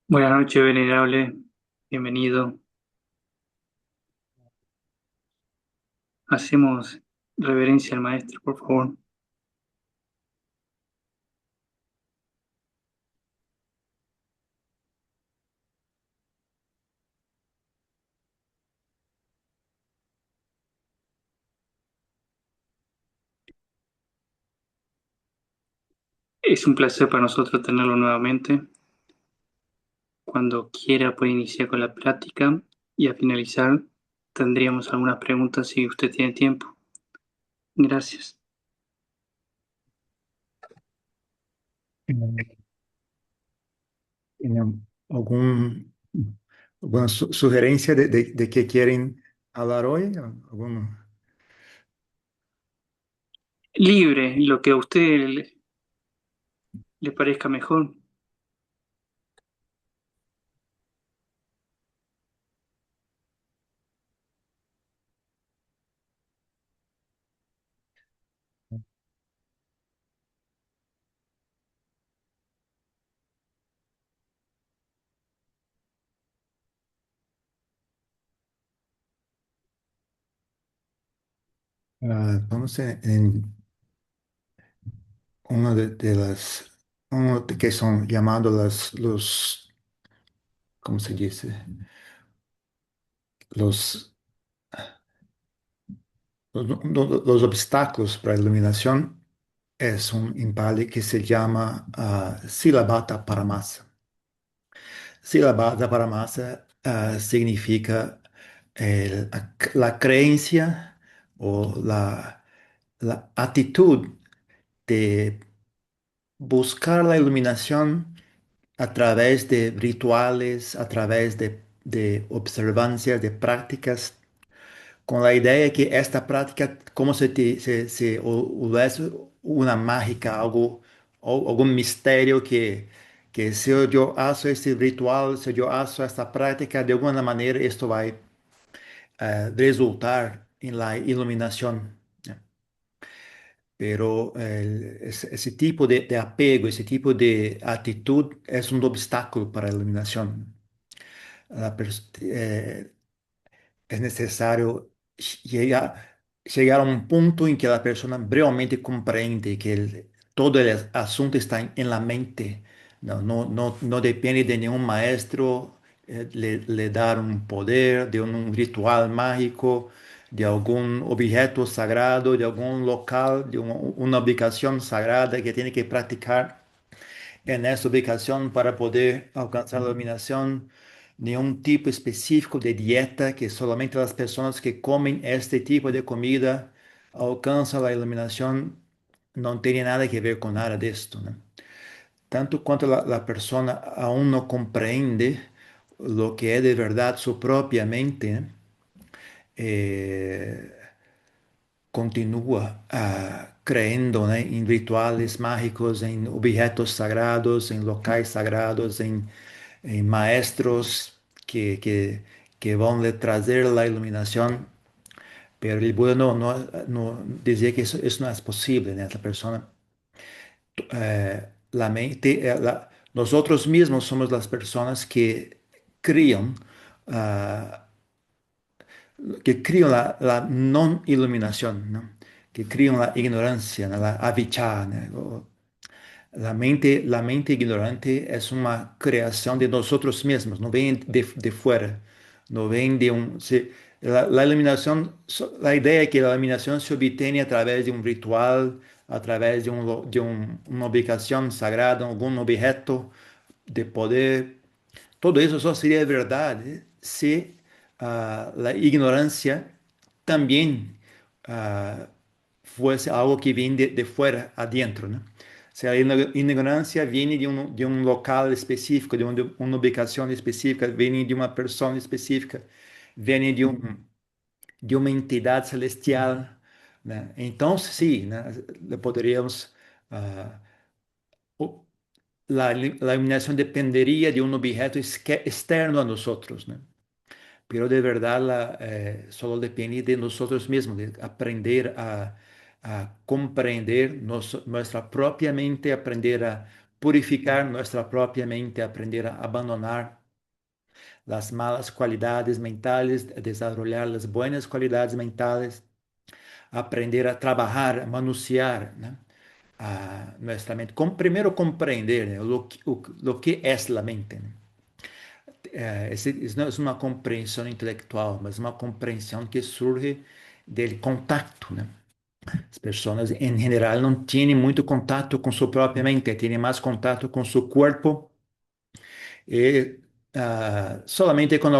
Buenas noches, venerable. Bienvenido. Hacemos reverencia al maestro, por favor. Es un placer para nosotros tenerlo nuevamente. Cuando quiera puede iniciar con la práctica y al finalizar tendríamos algunas preguntas si usted tiene tiempo. Gracias. Eh, ¿Tienen alguna sugerencia de qué quieren hablar hoy? Libre, lo que a usted le parezca mejor. Vamos en una de las, uno de que son llamados ¿cómo se dice? Los, los obstáculos para la iluminación es un impali que se llama Silabata Paramasa. Silabata Paramasa significa la creencia o la actitud de buscar la iluminación a través de rituales, a través de observancias, de prácticas, con la idea que esta práctica, como se hubiese una mágica, algo, algún misterio que si yo hago este ritual, si yo hago esta práctica, de alguna manera esto va a resultar en la iluminación. ¿No? Pero ese tipo de apego, ese tipo de actitud es un obstáculo para la iluminación. Es necesario llegar a un punto en que la persona realmente comprende que todo el asunto está en la mente. No depende de ningún maestro le dar un poder, de un ritual mágico, de algún objeto sagrado, de algún local, de una ubicación sagrada que tiene que practicar en esa ubicación para poder alcanzar la iluminación, ni un tipo específico de dieta que solamente las personas que comen este tipo de comida alcanzan la iluminación, no tiene nada que ver con nada de esto, ¿no? Tanto cuanto la persona aún no comprende lo que es de verdad su propia mente, eh, continúa creyendo, né, en rituales mágicos, en objetos sagrados, en locais sagrados, en maestros que van a traer la iluminación. Pero el Buda no decía que eso no es posible, né? La persona, la mente, nosotros mismos somos las personas crían ah, que crían la non iluminación, ¿no? Que crían la ignorancia, ¿no? La avijja, ¿no? La mente ignorante es una creación de nosotros mismos, no viene de fuera, no viene de un... la iluminación, la idea es que la iluminación se obtiene a través de un ritual, a través una ubicación sagrada, algún objeto de poder. Todo eso só sería verdad si la ignorancia también ah, fuese algo que viene de fuera adentro, ¿no? Si la ignorancia viene de un local específico, de una ubicación específica, viene de una persona específica, viene de una entidad celestial, ¿no? Entonces, sí, ¿no? Poderíamos ah, o- la iluminación dependería de un objeto externo a nosotros, ¿no? Pero de verdad solo depende de nosotros mismos, de aprender a comprender nuestra propia mente, aprender a purificar nuestra propia mente, aprender a abandonar las malas cualidades mentales, desarrollar las buenas cualidades mentales, aprender a trabajar, a manusear, ¿no? A nuestra mente. Primero comprender, ¿no? Lo que es la mente, ¿no? No es una comprensión intelectual, mas una comprensión que surge del contacto, ¿no? As pessoas, em geral, não têm muito contato com sua própria mente, têm mais contato com seu corpo e solamente com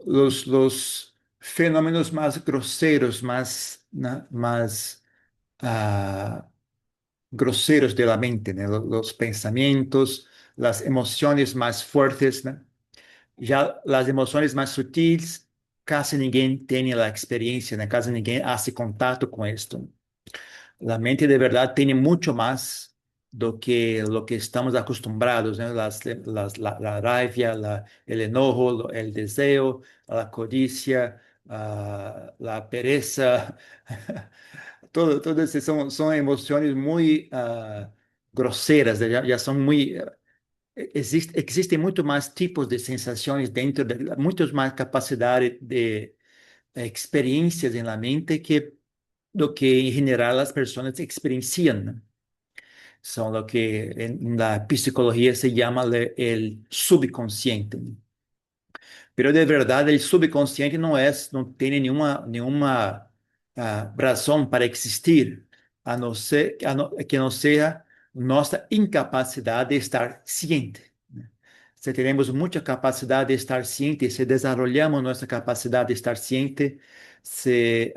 os fenômenos mais grosseiros, mais ah, grosseiros da mente, né? Os pensamentos, as emoções mais fortes, né? Já as emoções mais sutis, quase ninguém tem a experiência, né? Quase ninguém faz contato com isto. La mente de verdad tiene mucho más do que lo que estamos acostumbrados, ¿no? La rabia, el enojo, el deseo, la codicia, la pereza. Todo eso son emociones muy groseras, ya son muy... existen muchos más tipos de sensaciones dentro de... Muchas más capacidades de experiencias en la mente que do que em geral as pessoas experienciam, né? São lo que na psicologia se chama el subconsciente. Pero de verdade, o subconsciente não tem nenhuma razão para existir, que não seja nossa incapacidade de estar ciente, né? Se temos muita capacidade de estar ciente, se desenvolvemos nossa capacidade de estar ciente, se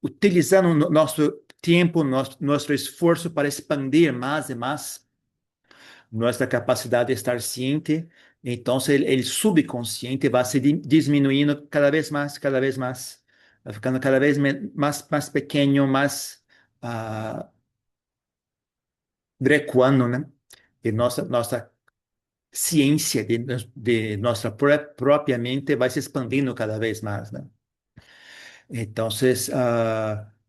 utilizando nosso tempo, nosso esforço para expandir mais e mais nossa capacidade de estar ciente, então o subconsciente vai se diminuindo cada vez mais, vai ficando cada vez mais pequeno, mais recuando, né? E nossa ciência de nossa própria mente vai se expandindo cada vez mais, né? Então,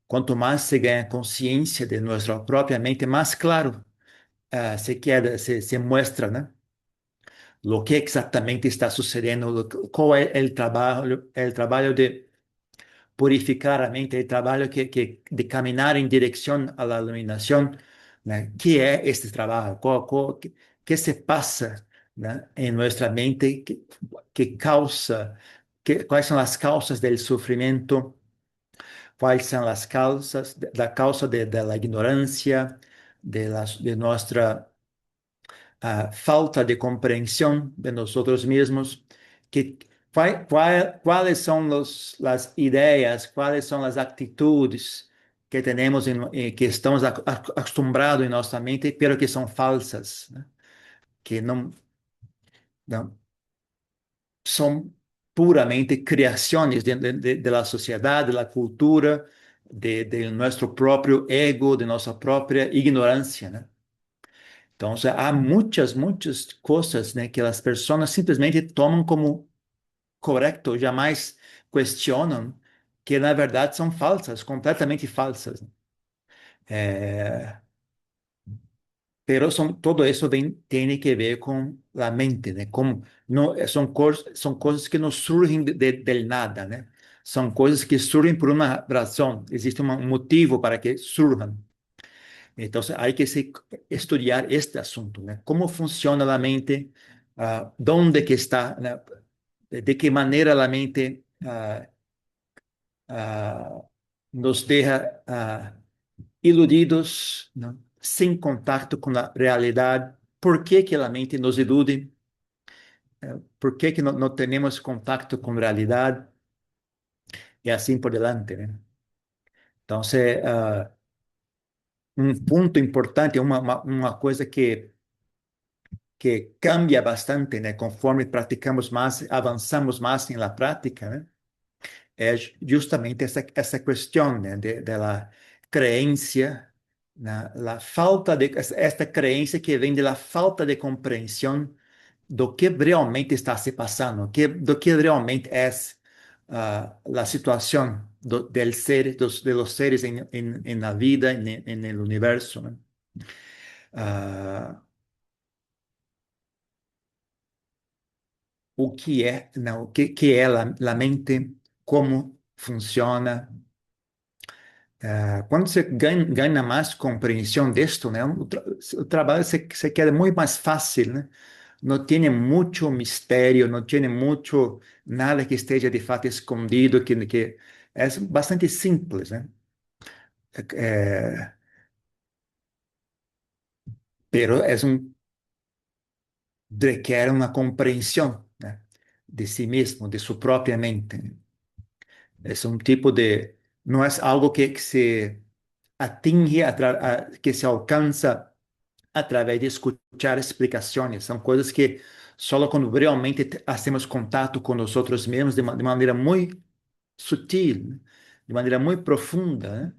quanto mais se ganha consciência de nossa própria mente, mais claro se muestra, né? O que exatamente está sucedendo, qual é o trabalho de purificar a mente, o trabalho de caminhar em direção à iluminação, né? Que é este trabalho? Que se passa, né, em nossa mente que causa, quais são as causas do sofrimento? Quais são as causas, da causa da ignorância, de nossa falta de compreensão de nós mesmos, que, quais são as ideias, quais são as atitudes que temos, que estamos acostumados em nossa mente, pero que são falsas, né? Que não são puramente criações da sociedade, da cultura, de nosso próprio ego, de nossa própria ignorância, né? Então, há muitas coisas, né, que as pessoas simplesmente tomam como correto, jamais questionam, que na verdade são falsas, completamente falsas. É, pero todo isso tem que ver com a mente, né? Como não, são coisas que não surgem del nada, né? São coisas que surgem por uma razão, existe um motivo para que surjam. Então, há que estudar este assunto, né? Como funciona a mente, onde que está, né? De que maneira a mente nos deixa iludidos, né? Sem contato com a realidade. Por que que a mente nos ilude? Por que que não temos contato com a realidade? E assim por diante, né? Então, um ponto importante, uma coisa que cambia bastante, né, conforme praticamos mais, avançamos mais na prática, né, é justamente essa questão, né, da crença, la falta de esta crença que vem da falta de compreensão do que realmente está se passando, do que realmente é a situação del ser, de los seres en la vida, en el universo, né? Ah, o que é, não, que é a mente, como funciona. Quando você ganha mais compreensão disto, né, o trabalho se queda muito mais fácil, né? Não tem muito mistério, não tem muito nada que esteja de fato escondido, que é bastante simples, né? É, pero requer uma compreensão, né, de si mesmo, de sua própria mente. É um tipo de, não é algo que se atinge, que se alcança através de escutar explicações. São coisas que só quando realmente hacemos contato com nós outros mesmos de maneira muito sutil, né? De maneira muito profunda, né?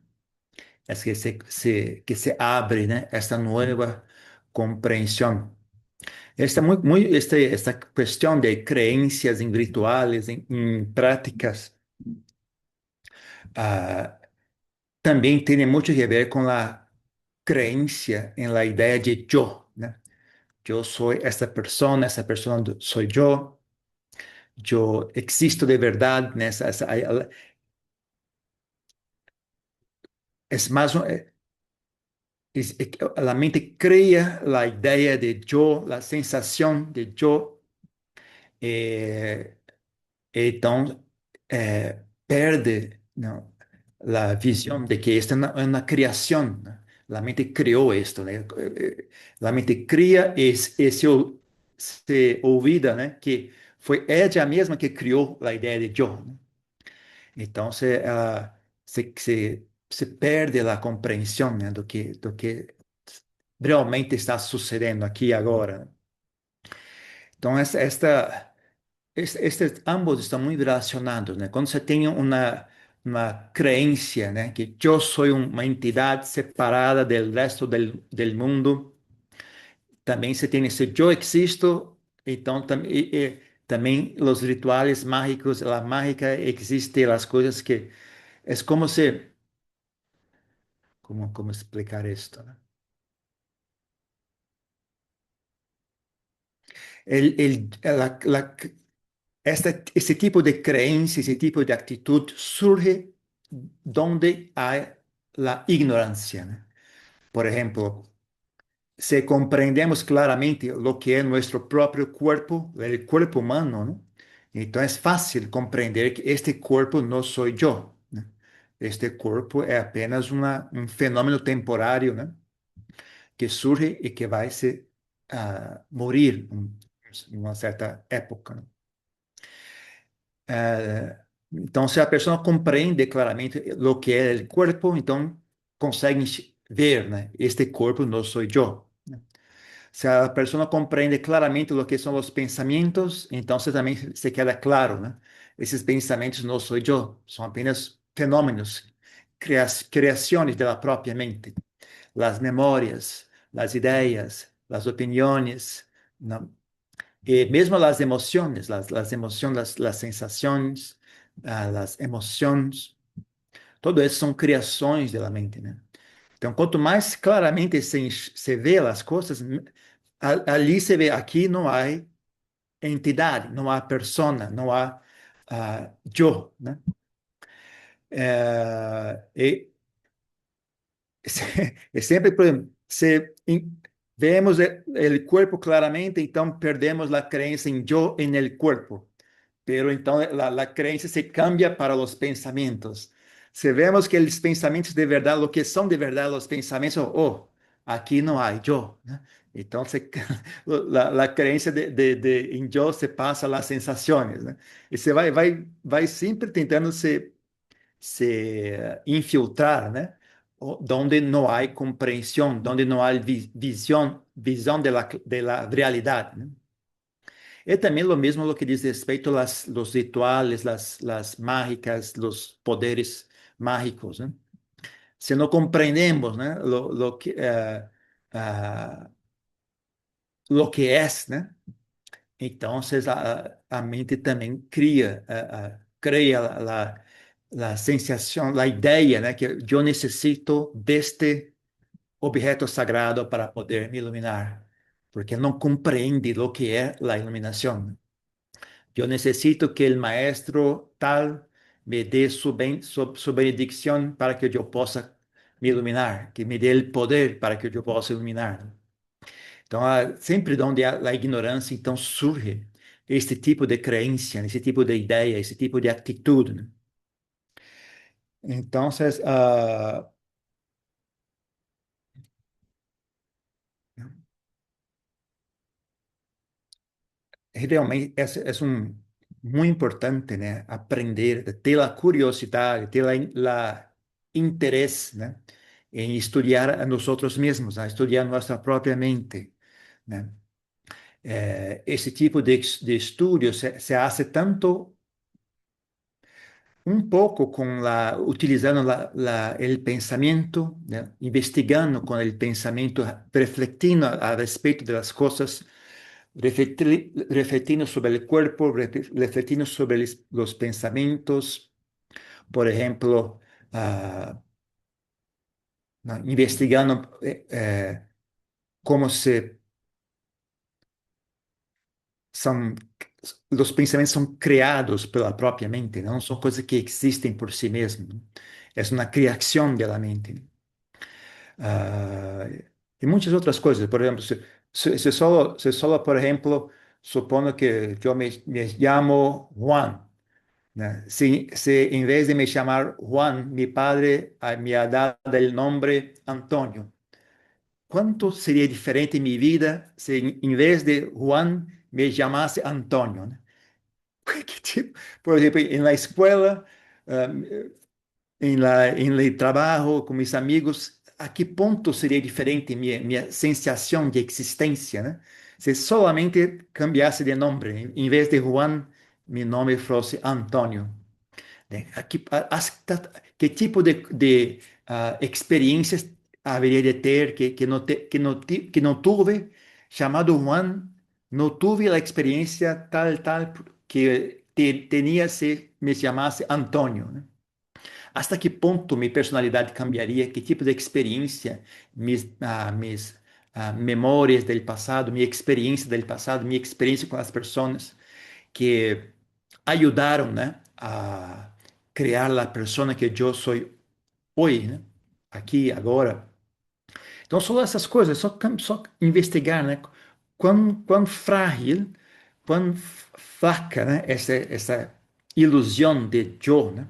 É que se abre, né? Esta nova compreensão. Esta questão de crenças em rituais, em práticas, ah, também tem muito a ver com a crença em la ideia de eu, né? Yo soy esta persona soy yo existo de verdad. Es más, la mente crea la idea de yo, la sensación de yo, eh, então perde, não, a visão de que esta é uma criação, né? A mente criou isto, né? A mente cria se olvida, né? Que foi ela mesma que criou a ideia de eu, né? Então se perde a compreensão, né? Do que realmente está sucedendo aqui e agora. Então ambos estão muito relacionados, né? Quando você tem uma crença, né, que eu sou uma entidade separada do resto do mundo, também você tem esse eu existo, então também os rituais mágicos, a mágica existe, as coisas que é como se, como explicar isto, né? El, el, la, esse tipo de crença, esse tipo de atitude surge donde há a ignorância, né? Por exemplo, se compreendemos claramente o que é nosso próprio corpo, o corpo humano, né? Então é fácil compreender que este corpo não sou eu, né? Este corpo é apenas um fenômeno temporário, né? Que surge e que vai se morir em uma certa época, né? Então, se a pessoa compreende claramente o que é o corpo, então consegue ver, né? Este corpo não sou eu. Se a pessoa compreende claramente o que são os pensamentos, então você também se queda claro, né? Esses pensamentos não sou eu, são apenas fenômenos, criações da própria mente, as memórias, as ideias, as opiniões, não? E mesmo as emoções, as sensações, as emoções, tudo isso são criações da mente, né? Então, quanto mais claramente se vê as coisas, ali se vê, aqui não há entidade, não há persona, não há eu, né? E sempre, por exemplo, vemos o corpo claramente, então perdemos a crença em eu em el corpo. Pero então a crença se cambia para os pensamentos. Se vemos que os pensamentos de verdade, o que são de verdade os pensamentos, oh, aqui não há eu, né? Então a crença em eu se passa às sensações, né? E você vai sempre tentando se infiltrar, né? Donde não há compreensão, donde não há visão da realidade, né? É também o mesmo lo que diz respeito a los rituales, las mágicas, los poderes mágicos, né? Se não compreendemos, né, lo que é, né? Então, a mente também cria a sensação, a ideia, né, que eu necessito deste objeto sagrado para poder me iluminar, porque não compreende lo que é a iluminação. Eu necessito que o maestro tal me dê su bendição para que eu possa me iluminar, que me dê o poder para que eu possa iluminar. Então, sempre onde há a ignorância, então surge este tipo de crença, esse tipo de ideia, esse tipo de atitude, né? Então, realmente é um, muito importante, né? Aprender, ter a curiosidade, ter a interesse, né? Em estudar a nós outros mesmos, a estudar nossa própria mente, né? Esse tipo de estudo se hace tanto un poco utilizando el pensamiento, ¿no? Investigando con el pensamiento, refletiendo al respecto de las cosas, refletiendo sobre el cuerpo, refletiendo sobre los pensamientos, por ejemplo, ¿no? Investigando cómo son, los pensamientos son creados por la propia mente, no son cosas que existen por sí mismas, ¿no? Es una creación de la mente, ¿no? Ah, y muchas otras cosas. Por ejemplo, si solo, por ejemplo, supongo que yo me llamo Juan, ¿no? Si en vez de me llamar Juan, mi padre me ha dado el nombre Antonio, ¿cuánto sería diferente mi vida si en vez de Juan me llamase Antonio, ¿no? ¿Qué Por ejemplo, en la escuela, um, en el trabajo, con mis amigos, ¿a qué punto sería diferente mi sensación de existencia, ¿no? Si solamente cambiase de nombre, en vez de Juan, mi nombre fuese Antonio. Aqui, que tipo de experiências haveria de ter que não tive, chamado Juan, não tive a experiência tal que tinha se me chamasse Antônio, né? Hasta que ponto minha personalidade cambiaria? Que tipo de experiência, mis memórias do passado, minha experiência do passado, minha experiência com as pessoas que ajudaram, né, a criar a pessoa que eu sou hoje, né, aqui, agora. Então, só essas coisas, só investigar, né, quão frágil, quão fraca, né, essa ilusão de eu, né,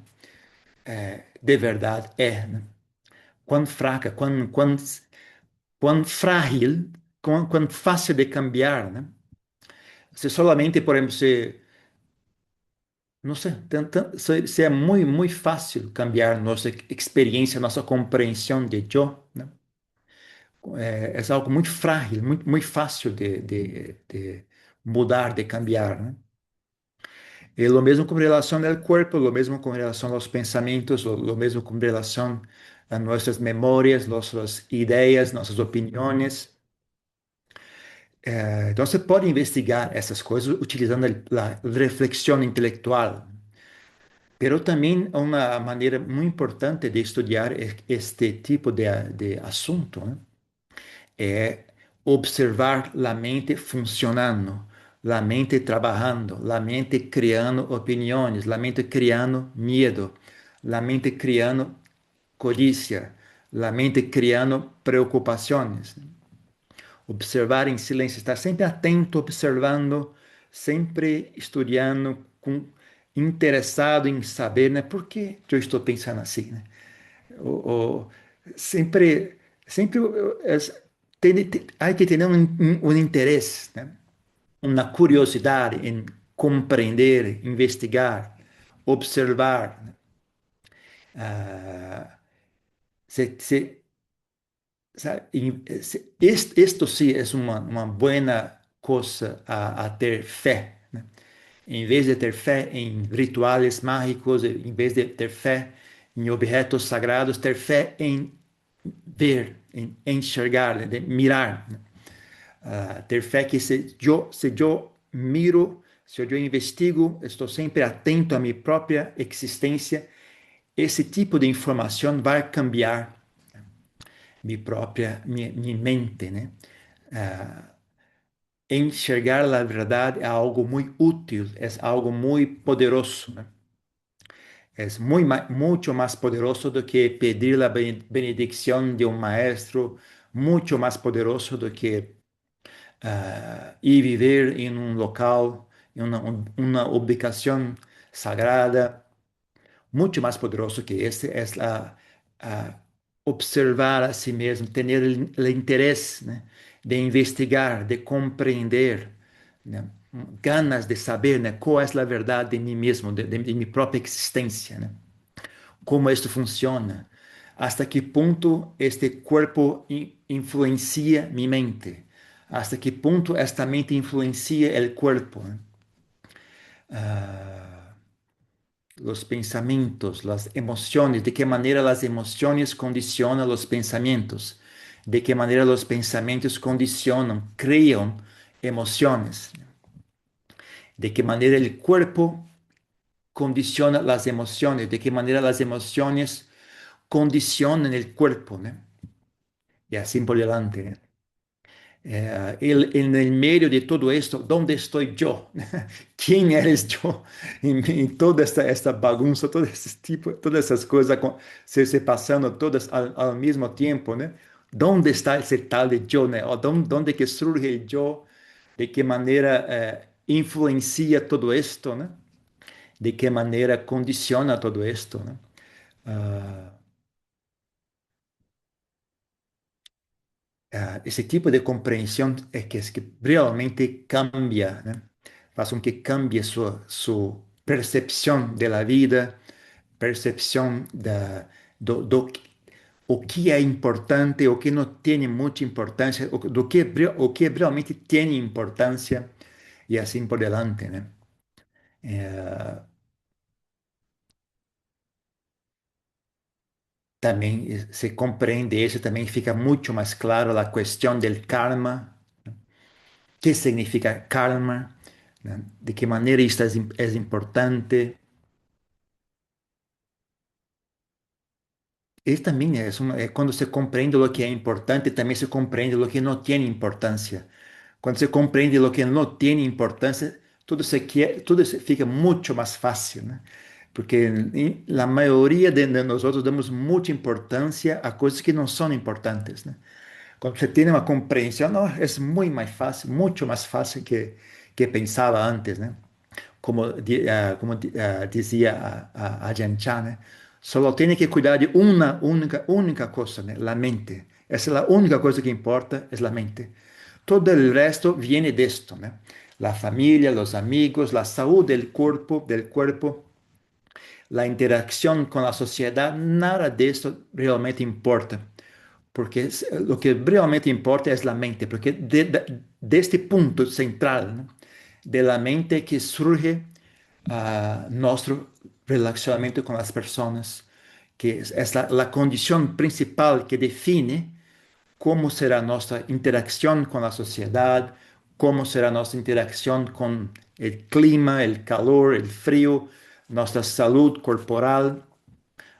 de verdade é, né? Quão fraca, quão frágil, quão fácil de cambiar, né? Se solamente, por exemplo, não sei, se é muito, muito fácil cambiar nossa experiência, nossa compreensão de eu, né? É algo muito frágil, muito, muito fácil de mudar, de cambiar, né? E o mesmo com relação ao corpo, o mesmo com relação aos pensamentos, o mesmo com relação a nossas memórias, nossas ideias, nossas opiniões. Então, você pode investigar essas coisas utilizando a reflexão intelectual. Pero também uma maneira muito importante de estudar este tipo de assunto, né, é observar a mente funcionando, a mente trabalhando, a mente criando opiniões, a mente criando medo, a mente criando codícia, a mente criando preocupações. Observar em silêncio, estar sempre atento, observando, sempre estudando, interessado em saber, né, por que eu estou pensando assim, né? O, sempre, sempre há que ter um interesse, né? Uma curiosidade em compreender, investigar, observar, né? Ah, se, esto sí es una buena cosa a ter fe, ¿no? En vez de ter fe en rituales mágicos, en vez de ter fe en objetos sagrados, ter fe en ver, en enxergar, de mirar, ¿no? Ter fe que se yo miro, se eu investigo, estou sempre atento à minha própria existência, esse tipo de informação vai cambiar. minha mente, né? Ah, enxergar a verdade é algo muito útil, é algo muito poderoso, né? É muito mais poderoso do que pedir a benedicção de um maestro, muito mais poderoso do que ir viver em um local, em uma ubicação sagrada, muito mais poderoso que este é a observar a si mesmo, ter o interesse, né, de investigar, de compreender, né, ganas de saber, né, qual é a verdade de mim mesmo, de minha própria existência, né, como isto funciona, hasta que ponto este corpo influencia minha mente, hasta que ponto esta mente influencia o corpo, né? Los pensamientos, las emociones, de qué manera las emociones condicionan los pensamientos, de qué manera los pensamientos condicionan, crean emociones, de qué manera el cuerpo condiciona las emociones, de qué manera las emociones condicionan el cuerpo, ¿no? Y así por delante, ¿no? En el medio de todo esto, ¿dónde estoy yo? ¿Quién eres yo? En toda esta bagunza, todo ese tipo, todas esas cosas se pasando todas al mismo tiempo, ¿no? ¿Dónde está ese tal de yo? ¿No? ¿O dónde que surge el yo? ¿De qué manera influencia todo esto? ¿No? ¿De qué manera condiciona todo esto? ¿No? Ah, esse tipo de compreensão é que realmente cambia, né? Faz com que cambie sua percepção da vida, percepção o que é importante, o que não tem muita importância, o que realmente tem importância e assim por diante, né? Também se compreende isso, também fica muito mais claro a questão do karma. ¿Qué significa karma? ¿No? ¿De qué manera esto es importante? Y también cuando se comprende lo que es importante, también se comprende lo que no tiene importancia. Cuando se comprende lo que no tiene importancia, todo se fica mucho más fácil, ¿no? Porque la mayoría de nosotros damos mucha importancia a cosas que no son importantes, ¿no? Cuando se tiene una comprensión, no, es muy más fácil, mucho más fácil que pensaba antes, ¿no? Como dizia a Ajahn Chah, né? Só tem que cuidar de uma única coisa, né? La mente. Essa é a única coisa que importa, é a mente. Todo o resto viene disto, né? La família, os amigos, la saúde del cuerpo, la interacción con la sociedad, nada de esto realmente importa. Porque lo que realmente importa es la mente, porque de este punto central, ¿no? De la mente que surge nuestro relacionamiento con las personas, que es la condición principal que define cómo será nuestra interacción con la sociedad, cómo será nuestra interacción con el clima, el calor, el frío, nuestra salud corporal,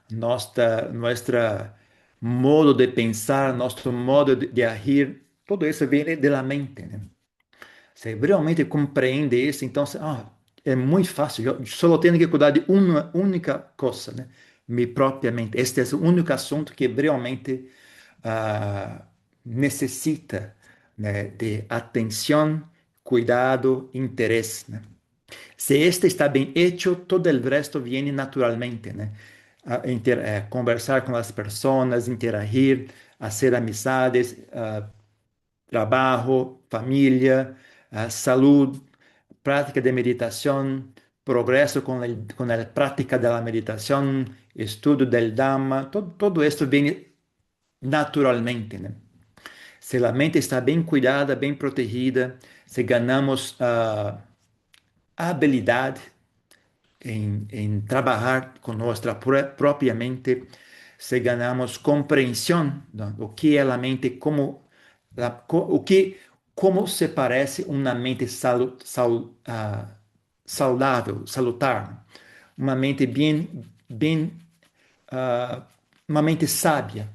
nuestra modo de pensar, nuestro modo de agir, todo isso vem da mente, né? Você realmente compreende isso, então é muito fácil. Eu só tenho que cuidar de uma única coisa, né? Minha própria mente. Este é o único assunto que realmente necessita, né, de atenção, cuidado, interesse, né? Se este está bem hecho, todo o resto vem naturalmente, né? Conversar com as pessoas, interagir, fazer amizades, trabalho, família, saúde, prática de meditação, progresso com a prática da meditação, estudo del Dhamma, todo isso vem naturalmente, né? Se a mente está bem cuidada, bem protegida, se ganhamos habilidade em trabalhar com nossa própria mente, se ganhamos compreensão do que é a mente, como se parece uma mente saudável, salutar, uma mente bem, uma mente sábia,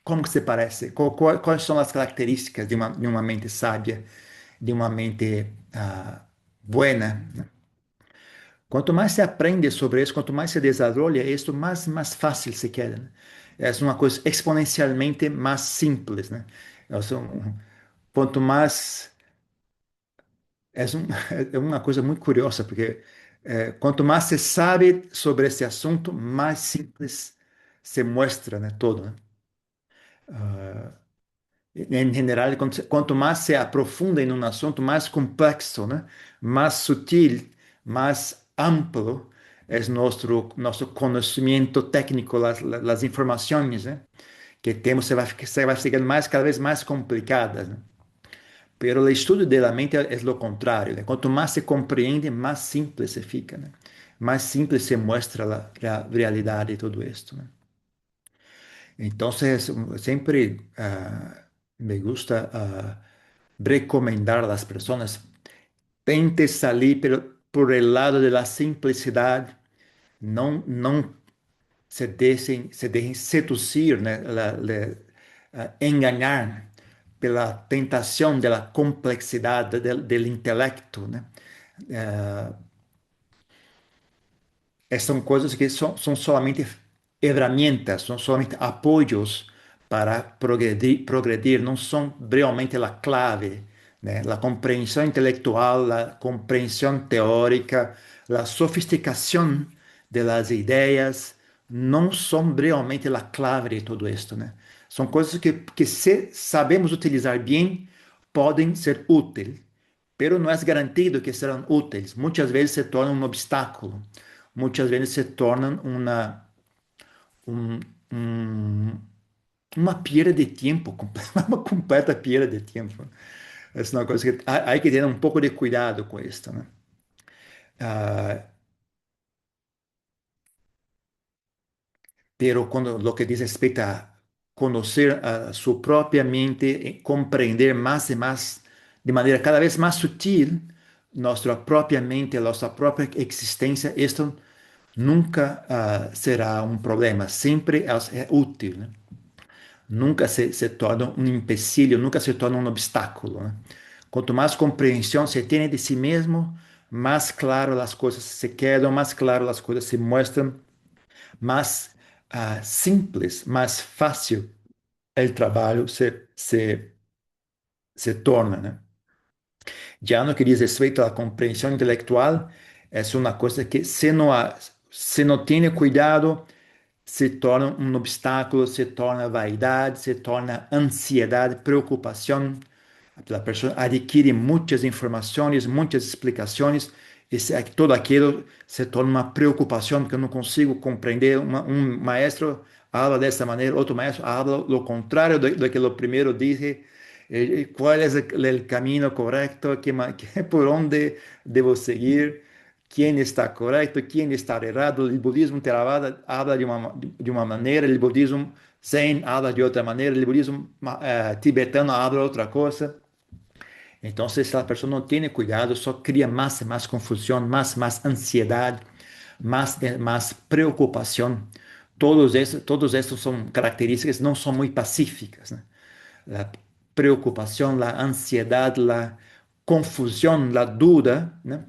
Como que se parece? Quais são as características de uma mente sábia, de uma mente buena? Quanto mais se aprende sobre isso, quanto mais se desenvolve isso, mais fácil se queda, né? É uma coisa exponencialmente mais simples, né? Quanto mais é uma coisa muito curiosa, porque quanto mais se sabe sobre esse assunto, mais simples se mostra, né, todo, né? Em geral, quanto mais se aprofunda em um assunto, mais complexo, né? Mais sutil, mais amplo é nosso conhecimento técnico, as informações, né, que temos, se vai ficando cada vez mais complicadas, né? Pero o estudo da mente é o contrário, né? Quanto mais se compreende, mais simples se fica, né? Mais simples se mostra a realidade de tudo isso, né? Então, sempre me gusta recomendar a las personas, tente salir por el lado de la simplicidad, não se deixem seduzir, né? Enganar pela tentação da complexidade do intelecto, né? São coisas que são solamente ferramentas, são solamente apoios para progredir, não são realmente a clave, né? A compreensão intelectual, a compreensão teórica, a sofisticação das ideias, não são realmente a clave de tudo isto, né? São coisas que se sabemos utilizar bem, podem ser úteis, pero não é garantido que serão úteis. Muitas vezes se tornam um obstáculo, muitas vezes se tornam um, um, uma perda de tempo, uma completa perda de tempo. Essa é uma coisa que há que ter um pouco de cuidado com isso, né? Ah, pero quando lo que diz respeito a conhecer a sua própria mente, e compreender mais e mais, de maneira cada vez mais sutil, nossa própria mente, nossa própria existência, isto nunca será um problema, sempre é útil, né? Nunca se torna um empecilho, nunca se torna um obstáculo, né? Quanto mais compreensão se tem de si mesmo, mais claro as coisas se quedam, mais claro as coisas se mostram, mais simples, mais fácil o trabalho se torna, né? Já no que diz respeito à compreensão intelectual, é uma coisa que se não tem cuidado, se torna um obstáculo, se torna vaidade, se torna ansiedade, preocupação. A pessoa adquire muitas informações, muitas explicações, e todo aquilo se torna uma preocupação que eu não consigo compreender. Um maestro habla dessa maneira, outro maestro habla o contrário do que o primeiro disse. Qual é o caminho correto? Por onde devo seguir? Quem está correto? Quem está errado? O budismo Theravada habla de uma maneira, o budismo Zen habla de outra maneira, o budismo tibetano habla outra coisa. Então, se a pessoa não tem cuidado, só cria mais e mais confusão, mais ansiedade, mais preocupação. Todos esses são características que não são muito pacíficas, né? A preocupação, a ansiedade, a confusão, a dúvida, né?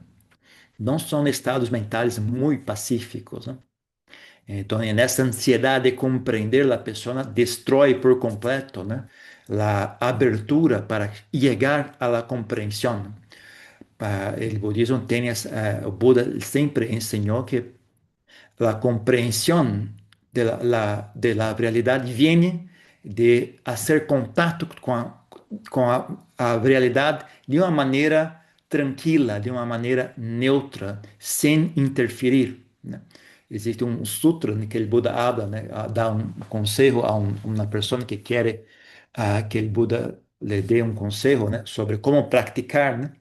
Não são estados mentais muito pacíficos, né? Então, nessa ansiedade de compreender, a pessoa destrói por completo, né, a abertura para chegar à compreensão. O budismo tem, o Buda sempre ensinou que a compreensão de la realidade vem de fazer contato com a realidade de uma maneira tranquila, de uma maneira neutra, sem interferir, né? Existe um sutra em que o Buda habla, né, dá um conselho a uma pessoa que quer que o Buda lhe dê um conselho, né, sobre como praticar, né?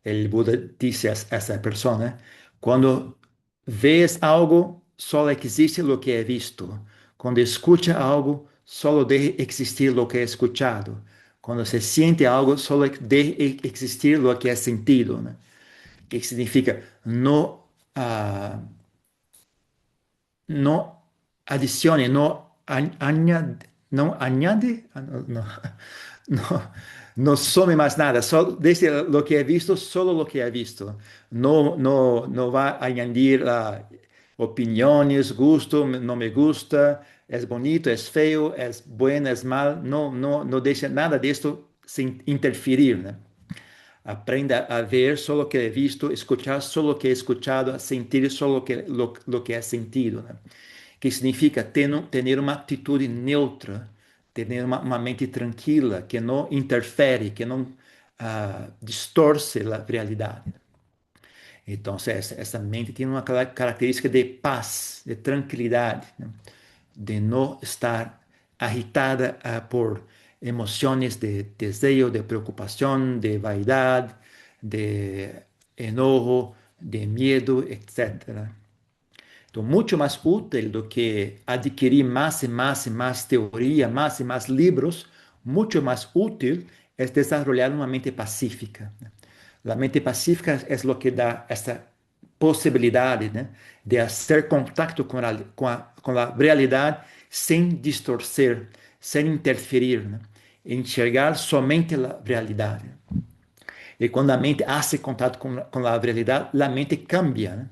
O Buda disse a essa pessoa, né, quando vês algo, só existe o que é visto. Quando escuta algo, só deve existir o que é escuchado. Quando se siente algo, só deve existir o que é sentido, né? O que significa? Não, não adicione, não añada, no añade, no, no some más nada. Desde lo que he visto, solo lo que he visto. No va a añadir opiniones, gusto, no me gusta, es bonito, es feo, es bueno, es mal. No deja nada de esto sin interferir, ¿no? Aprenda a ver solo lo que he visto, escuchar solo lo que he escuchado, a sentir solo lo que he sentido, ¿no? Que significa tener uma atitude neutra, ter uma mente tranquila, que não interfere, que não distorce a realidade. Então, essa mente tem uma característica de paz, de tranquilidade, né? De não estar agitada por emoções de desejo, de preocupação, de vaidade, de enojo, de medo, etc. Então, muito mais útil do que adquirir mais e mais e mais teoria, mais e mais livros, muito mais útil é desenvolver uma mente pacífica. A mente pacífica é o que dá essa possibilidade, né, de fazer contato com a realidade sem distorcer, sem interferir, né, enxergar somente a realidade. E quando a mente faz contato com a realidade, a mente cambia, né?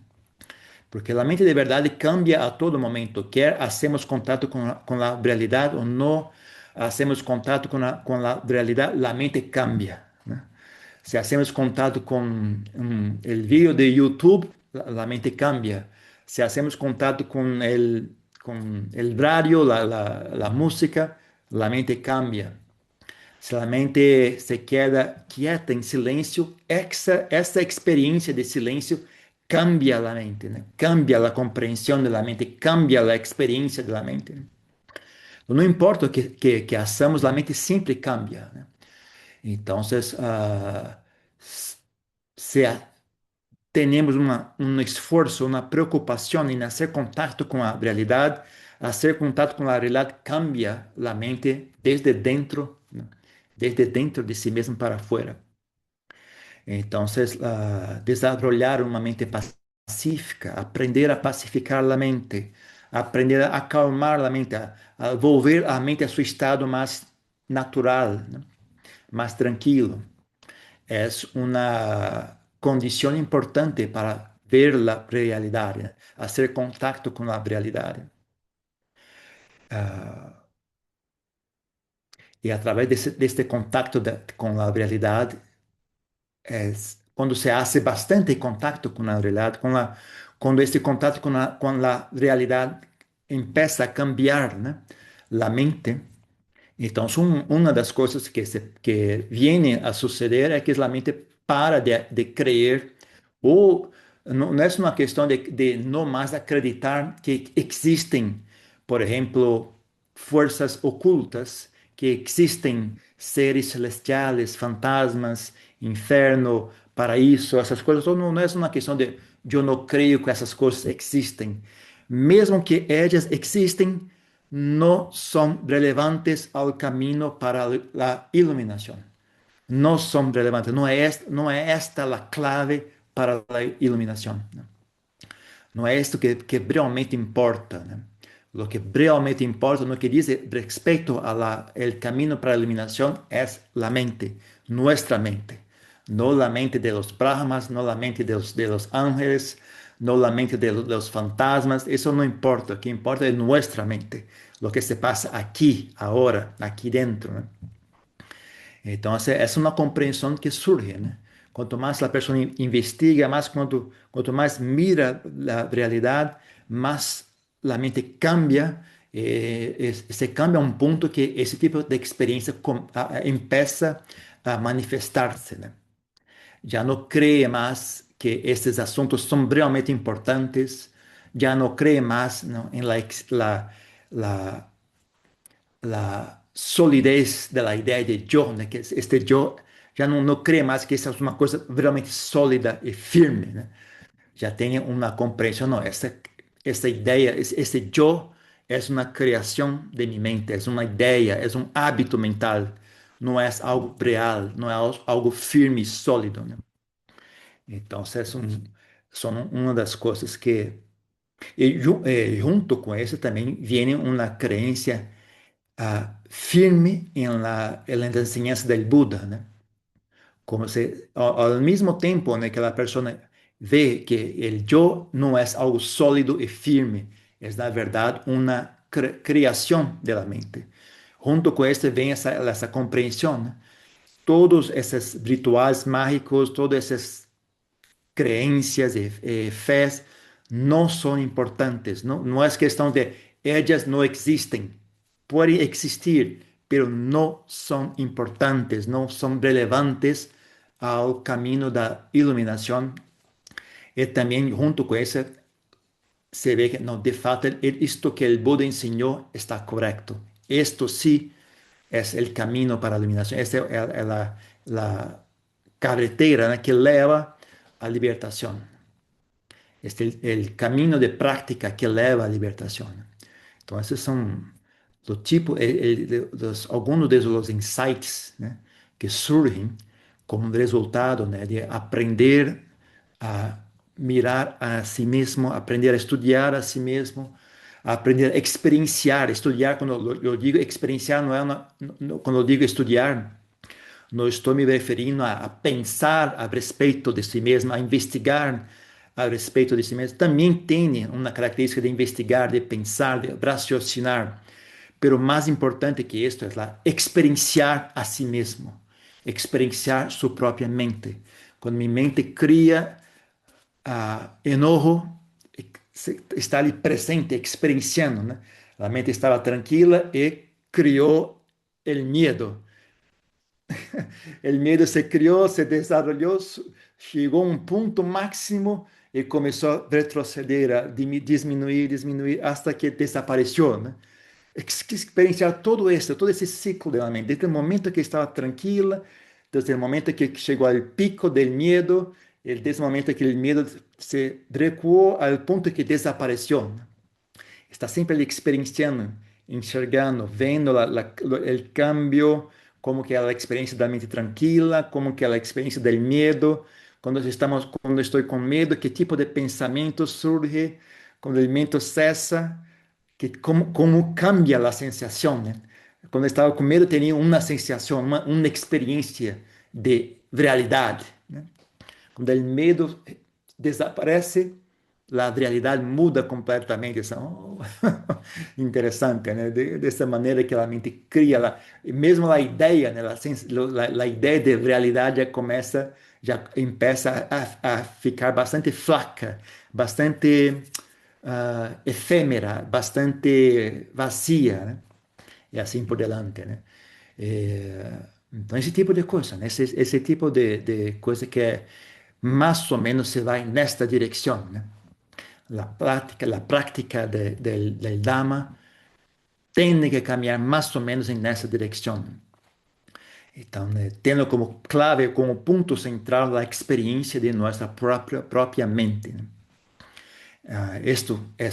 Porque a mente de verdade cambia a todo momento, quer hacemos contato com a realidade ou não hacemos contato com a realidade, a mente cambia, né? Se hacemos contato com o vídeo de YouTube, a mente cambia. Se hacemos contato com el radio, la música, a mente cambia. Se a mente se queda quieta, em silêncio, essa experiência de silêncio cambia a mente, né? Cambia a compreensão da mente, cambia a experiência da mente, né? Não importa o que façamos, a mente sempre cambia, né? Então, se temos um esforço, uma preocupação em fazer contato com a realidade, fazer contato com a realidade cambia a mente desde dentro, né? Desde dentro de si mesmo para fora. Então, desarrollar uma mente pacífica, aprender a pacificar a mente, aprender a acalmar a mente, a volver a mente a seu estado mais natural, né? Mais tranquilo. É uma condição importante para ver a realidade, fazer contato com a realidade. E através deste contato com a realidade, quando se hace bastante contacto com a realidade, quando este contato com a realidade começa a cambiar, né, a mente, então uma das coisas que vem a suceder é que a mente para de crer, ou não é uma questão de não mais acreditar que existem, por exemplo, forças ocultas, que existem seres celestiais, fantasmas, inferno, paraíso, essas coisas. Então, não é uma questão de eu não creio que essas coisas existem. Mesmo que elas existem, não são relevantes ao caminho para a iluminação. Não são relevantes. Não é esta a clave para a iluminação. Não é isto que realmente importa, né? Lo que realmente importa, no que dice respecto al camino para la iluminación, es la mente, nuestra mente. No la mente de los brahmas, no la mente de los ángeles, no la mente de los fantasmas. Eso no importa. Lo que importa es nuestra mente. Lo que se pasa aquí, ahora, aquí dentro, ¿no? Entonces, es una comprensión que surge, ¿no? Cuanto más la persona investiga, más cuanto más mira la realidad, más la mente cambia, se cambia a un punto que ese tipo de experiencia empieza a manifestarse, ¿no? Ya no cree más que estos asuntos son realmente importantes, ya no cree más, ¿no?, en la, la solidez de la idea de yo, ¿no? Que este yo ya no cree más que esa es una cosa realmente sólida y firme, ¿no? Ya tiene una comprensión, no, esta idea, este yo es una creación de mi mente, es una idea, es un hábito mental, no es algo real, no es algo firme y sólido, ¿no? Entonces, son una de las cosas que, junto con eso también viene una creencia firme en la enseñanza del Buda, ¿no? Como se, al mismo tiempo, ¿no?, que la persona ve que el yo no es algo sólido y firme, es la verdad una creación de la mente. Junto con esto viene esa comprensión, ¿no? Todos esos rituales mágicos, todas esas creencias y fes no son importantes, ¿no? No es cuestión de ellas no existen, pueden existir, pero no son importantes, no son relevantes al camino de iluminación. Y también junto con eso se ve que no, de fato, esto que el Buda enseñó está correcto. Esto sí es el camino para la iluminación. Esta es la carretera, ¿no?, que lleva a libertación. Este es el camino de práctica que lleva a libertación. Entonces son los tipos, algunos de los insights, ¿no?, que surgen como resultado, ¿no?, de aprender a mirar a sí mismo, aprender a estudiar a sí mismo, a aprender a experienciar, estudiar, cuando yo digo experienciar, no es cuando digo estudiar, no estou me referindo a pensar a respeito de si mesmo, a investigar a respeito de si mesmo. Também tem uma característica de investigar, de pensar, de raciocinar. Pero mais importante que isto é a experienciar a si mesmo, experienciar sua própria mente. Quando minha mente cria enojo, está ali presente, experienciando, né? A mente estava tranquila e criou o medo. El miedo se creó, se desarrolló, llegó a un punto máximo y comenzó a retroceder, a disminuir, disminuir, hasta que desapareció, ¿no? Experienciar todo esto, todo ese ciclo de la mente, desde el momento que estaba tranquila, desde el momento que llegó al pico del miedo, desde el momento que el miedo se recuó al punto que desapareció, ¿no? Está sempre experienciando, enxergando, vendo o cambio, como que é a experiência da mente tranquila, como que é a experiência do medo, quando estou com medo, que tipo de pensamento surge, quando o medo cessa, como cambia a sensação, né? Quando estava com medo, tinha uma sensação, uma experiência de realidade, né? Quando o medo desaparece, a realidade muda completamente. Isso interessante, né? Dessa maneira que a mente cria, mesmo a ideia, né? A ideia de realidade já começa a ficar bastante fraca, bastante efêmera, bastante vazia, né? E assim por diante, né? Então, esse tipo de coisa, né? Esse tipo de coisa que mais ou menos se vai nesta direção, né? La práctica del Dhamma tiene que caminhar mais ou menos nessa direção. Então, tendo como clave, como ponto central, a experiência de nossa própria mente, né? Isto é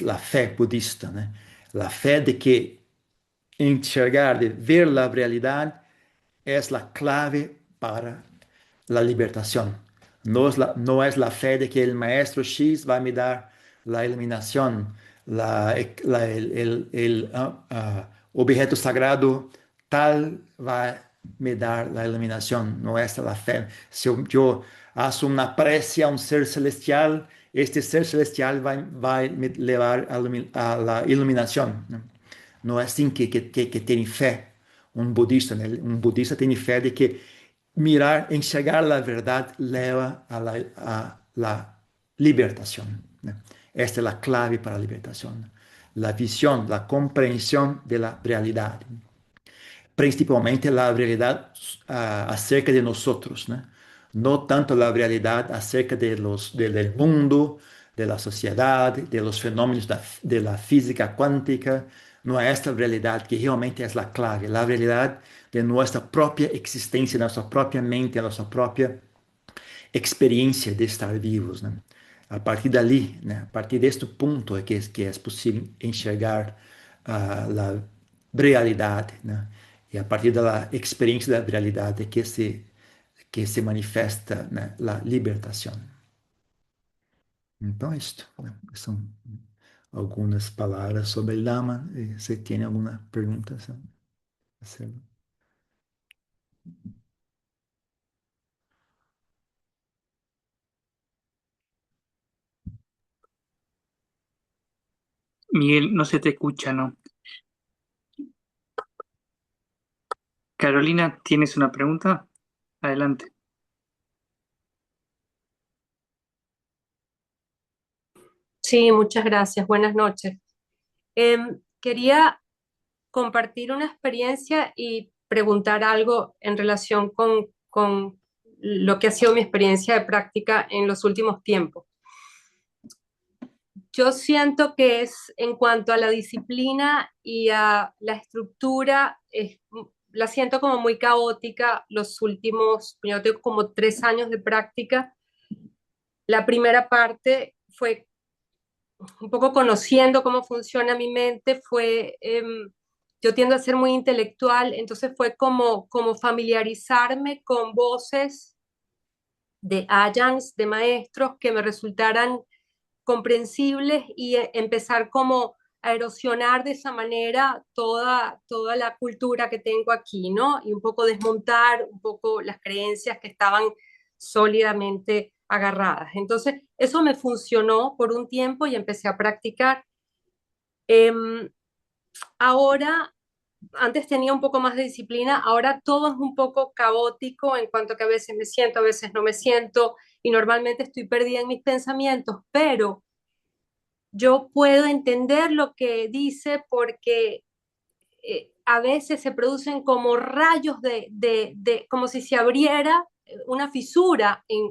a fé budista, né? A fé de que enxergar, de ver a realidade, é a clave para a libertação. No es la fe de que el maestro X va a me dar la iluminación, el objeto sagrado tal va a me dar la iluminación. No es la fe. Si yo hago una precia a un ser celestial, este ser celestial va a me llevar a la iluminación, ¿no? No es así que tiene fe un budista, ¿no? Un budista tiene fe de que mirar, enxergar a verdade leva a libertação, né? Esta é a clave para a libertação. A visão, a compreensão da realidade. Principalmente a realidade acerca de nós, né? Não tanto a realidade acerca del mundo, da sociedade, dos fenômenos da física quântica. Não é esta realidade que realmente é a clave. A realidade de nossa própria existência, nossa própria mente, nossa própria experiência de estar vivos, né? A partir dali, né? A partir deste ponto que é possível enxergar a realidade, né? E a partir da experiência da realidade que se manifesta, né, a libertação. Então, isto, né? São algumas palavras sobre o Dhamma. Se tem alguma pergunta, sabe? hacerlo. Miguel, no se te escucha, ¿no? Carolina, ¿tienes una pregunta? Adelante. Sí, muchas gracias. Buenas noches. Quería compartir una experiencia y preguntar algo en relación con lo que ha sido mi experiencia de práctica en los últimos tiempos. Yo siento que es en cuanto a la disciplina y a la estructura, la siento como muy caótica los últimos, yo tengo como 3 años de práctica. La primera parte fue un poco conociendo cómo funciona mi mente, yo tiendo a ser muy intelectual, entonces fue como familiarizarme con voces de ayans, de maestros que me resultaran comprensibles y empezar como a erosionar de esa manera toda la cultura que tengo aquí, ¿no? Y un poco desmontar un poco las creencias que estaban sólidamente agarradas. Entonces, eso me funcionó por un tiempo y empecé a practicar. Eh, Ahora, antes tenía un poco más de disciplina, ahora todo es un poco caótico en cuanto a que a veces me siento, a veces no me siento y normalmente estoy perdida en mis pensamientos, pero yo puedo entender lo que dice porque a veces se producen como rayos como si se abriera una fisura en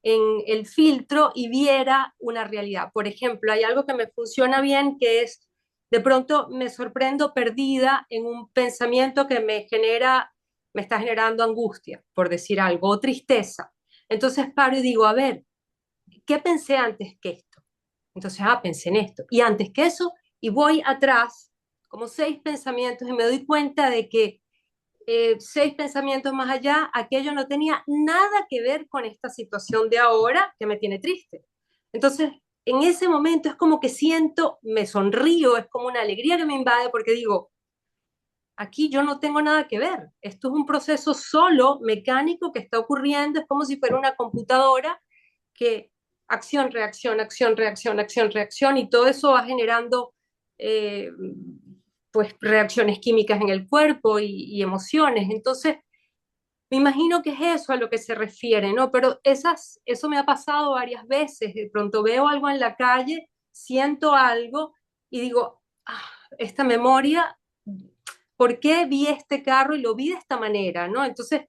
el filtro y viera una realidad. Por ejemplo, hay algo que me funciona bien que es, de pronto me sorprendo perdida en un pensamiento que me está generando angustia, por decir algo, o tristeza. Entonces paro y digo, a ver, ¿qué pensé antes que esto? Entonces, pensé en esto. Y antes que eso, y voy atrás, como 6 pensamientos, y me doy cuenta de que 6 pensamientos más allá, aquello no tenía nada que ver con esta situación de ahora que me tiene triste. Entonces, en ese momento es como que siento, me sonrío, es como una alegría que me invade porque digo, aquí yo no tengo nada que ver. Esto es un proceso solo mecánico que está ocurriendo, es como si fuera una computadora que acción, reacción, acción, reacción, acción, reacción, y todo eso va generando eh, pues reacciones químicas en el cuerpo y emociones. Entonces, me imagino que es eso a lo que se refiere, ¿no? Pero eso me ha pasado varias veces. De pronto veo algo en la calle, siento algo y digo, esta memoria, ¿por qué vi este carro y lo vi de esta manera, ¿no? Entonces,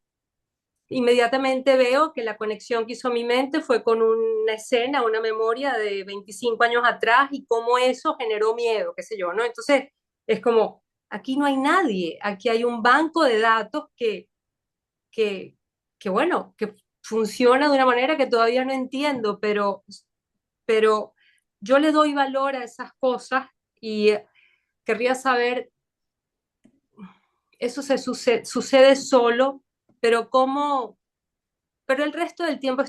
inmediatamente veo que la conexión que hizo mi mente fue con una escena, una memoria de 25 años atrás y cómo eso generó miedo, qué sé yo, ¿no? Entonces, es como, aquí no hay nadie, aquí hay un banco de datos que, bueno, que funciona de una manera que todavía no entiendo, pero yo le doy valor a esas cosas y querría saber, eso sucede solo, pero cómo, pero el resto del tiempo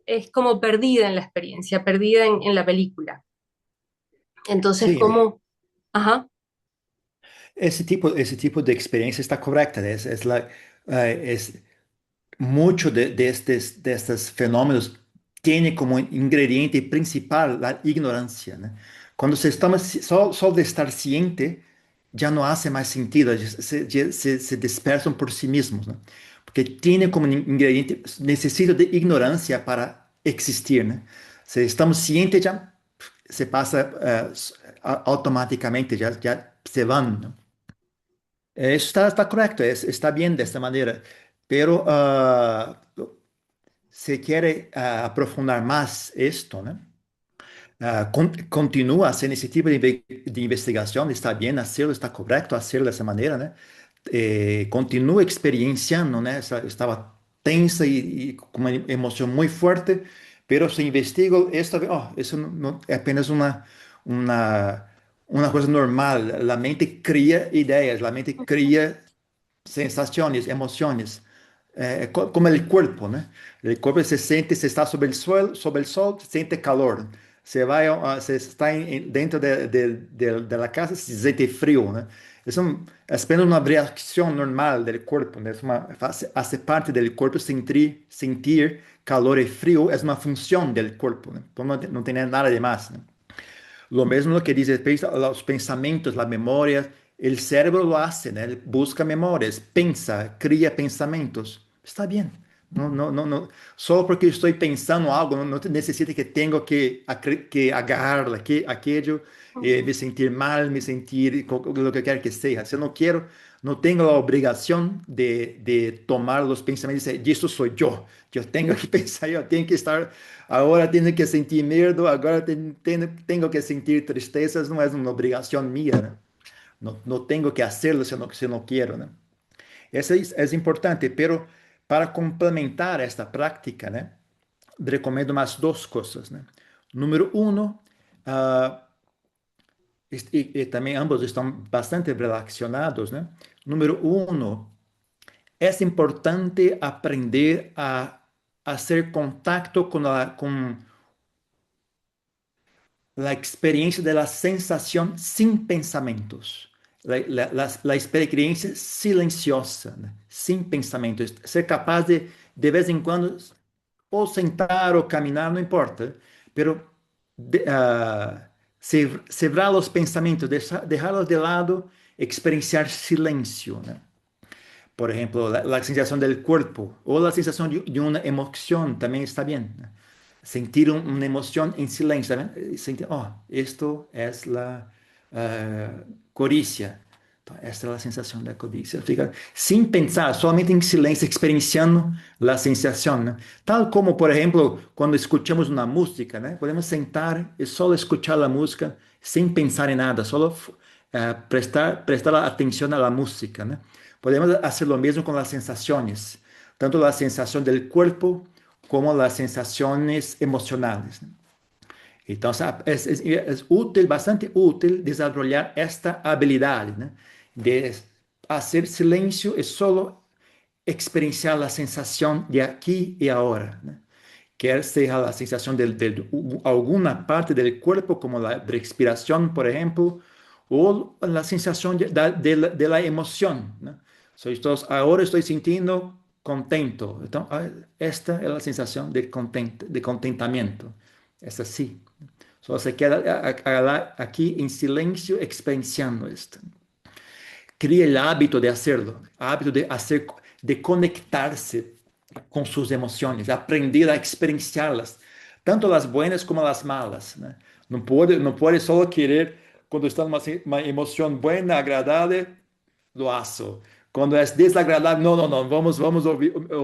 es como perdida en la experiencia, perdida en la película. Entonces, Sí, como, ajá, ese tipo de experiencia está correcta. Es mucho de estos fenómenos tiene como ingrediente principal la ignorancia, ¿no? Cuando se está solo de estar ciente, ya no hace más sentido, se dispersan por sí mismos, ¿no? Porque tiene como ingrediente, necesito de ignorancia para existir, ¿no? Si estamos cientes, ya se pasa automáticamente, ya se van, ¿no? Eso está correcto, está bien de esta manera, pero se quiere aprofundar más esto, ¿no? Continúa haciendo ese tipo de investigación, está bien hacerlo, está correcto hacerlo de esa manera, ¿no? Continúa experienciando, ¿no? Estaba tensa y con una emoción muy fuerte, pero se investigó esto, eso es apenas una, una cosa normal. La mente cría ideas, la mente cría sensaciones, emociones, como el cuerpo, ¿no? El cuerpo se siente, se está sobre el suelo, sobre el sol, siente calor. Se va, se está dentro de la casa, se siente frío, ¿no? es apenas una reacción normal del cuerpo, ¿no? Hace parte del cuerpo sentir calor y frío, es una función del cuerpo, ¿no? Entonces, no tiene nada de más, ¿no? Lo mismo lo que dice los pensamientos, las memorias, el cerebro lo hace, ¿no? Él busca memorias, piensa, cría pensamientos. Está bien. No, no, no, no. Solo porque estoy pensando algo, no necesita que tengo que agarrar aquello, me sentir mal, me sentir lo que quiera que sea. Si no quiero, no tengo la obligación de tomar los pensamientos y decir, esto soy yo. Yo tengo que pensar, yo tengo que estar, ahora tengo que sentir miedo, ahora tengo que sentir tristezas, no es una obligación mía, ¿no? No tengo que hacerlo si no quiero, ¿no? Eso es importante, pero para complementar esta práctica, ¿no? Recomiendo más dos cosas, ¿no? Número uno, ah, y también ambos están bastante relacionados, ¿no? Número uno, es importante aprender a hacer contacto con la experiencia de la sensación sin pensamientos. La experiencia silenciosa, ¿no? Sin pensamientos. Ser capaz de vez en cuando, o sentar o caminar, no importa, pero cerrar los pensamientos, dejarlos de lado, experienciar silencio, ¿no? Por ejemplo, la sensación del cuerpo o la sensación de una emoción también está bien, ¿no? Sentir una emoción en silencio, ¿saben? Sentir, oh, esto es la codicia. Esta es la sensación de codicia. Fica, sin pensar, solamente en silencio, experienciando la sensación, ¿no? Tal como, por ejemplo, cuando escuchamos una música, ¿no? Podemos sentar y solo escuchar la música sin pensar en nada, solo prestar atención a la música, ¿no? Podemos hacer lo mismo con las sensaciones, tanto la sensación del cuerpo como las sensaciones emocionales, ¿no? Entonces, es útil, bastante útil desarrollar esta habilidad, ¿no? De hacer silencio y solo experienciar la sensación de aquí y ahora, ¿no? Quer sea la sensación de alguna parte del cuerpo, como la respiración, por ejemplo, o la sensación de la emoción, ¿no? Ahora estoy sintiendo contento. Entonces, esta es la sensación de contentamiento. Es así. Solo se queda aquí en silencio experienciando esto. Cría el hábito de hacerlo, hábito de conectarse con sus emociones, aprender a experienciarlas, tanto las buenas como las malas, ¿no? No puede solo querer, cuando está una emoción buena, agradable, lo hace. Cuando es desagradable, no, no, no, vamos a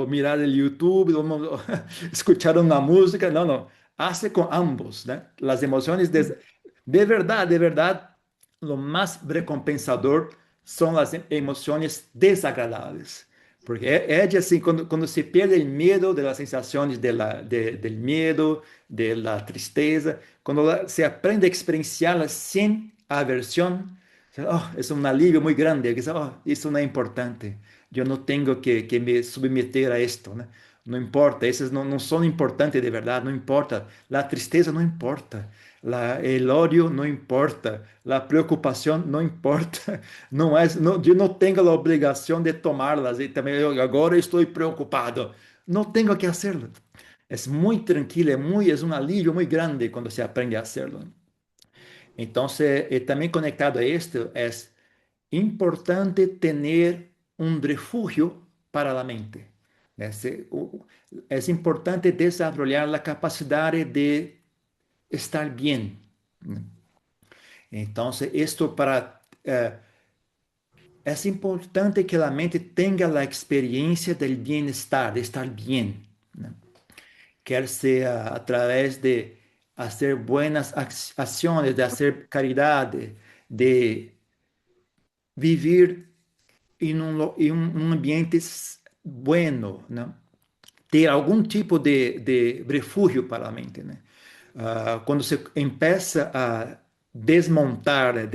mirar el YouTube, vamos a escuchar una música, no, no, hace con ambos, ¿no? Las emociones, de verdad, lo más recompensador son las emociones desagradables. Porque es así, cuando se pierde el miedo de las sensaciones del miedo, de la tristeza, cuando se aprende a experienciarlas sin aversión, oh, es un alivio muy grande. Oh, eso no es importante. Yo no tengo que me someter a esto, ¿no? No importa, esas no son importantes de verdad, no importa. La tristeza no importa. El odio no importa. La preocupación no importa. Yo no tengo la obligación de tomarlas. Y también ahora estoy preocupado. No tengo que hacerlo. Es muy tranquilo, es un alivio muy grande cuando se aprende a hacerlo. Entonces, también conectado a esto, es importante tener un refugio para la mente. Es importante desarrollar la capacidad de estar bien. Entonces, es importante que la mente tenga la experiencia del bienestar, de estar bien, ¿no? Quer sea a través de hacer buenas acciones, de hacer caridad, de vivir en un ambiente bueno, ¿no? Ter algum tipo de refúgio para a mente, né? Quando você começa a desmontar, né,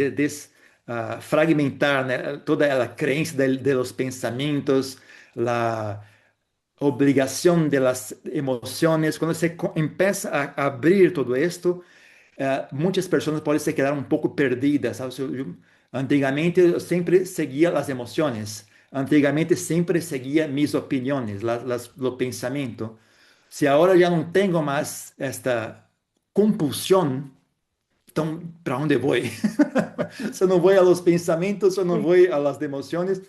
fragmentar, né, toda a crença de los pensamentos, a obrigação de las emoções, quando você começa a abrir todo esto, muitas pessoas podem se quedar um pouco perdidas, sabe? Antigamente eu sempre seguia as emoções. Antigamente sempre seguia mis opiniões, o pensamento. Se agora já não tenho mais esta compulsão, então para onde vou? Se eu não vou a los pensamentos, se eu não vou a las emoções,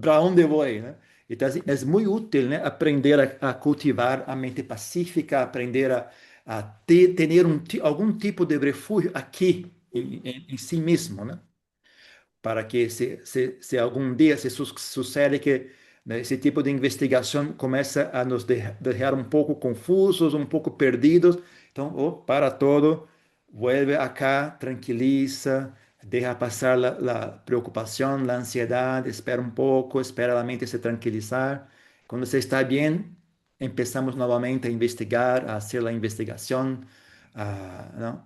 para onde vou, né? Então, assim, é muito útil, né, aprender a cultivar a mente pacífica, aprender a ter algum tipo de refúgio aqui em si mesmo, né? Para que se algum dia se sucede que, né, esse tipo de investigação começa a nos deixar um pouco confusos, um pouco perdidos, então, para todo, vuelve acá, tranquiliza, deja passar a preocupação, a ansiedade, espera um pouco, espera a mente se tranquilizar. Quando você está bem, empezamos novamente a investigar, a fazer a investigação, não?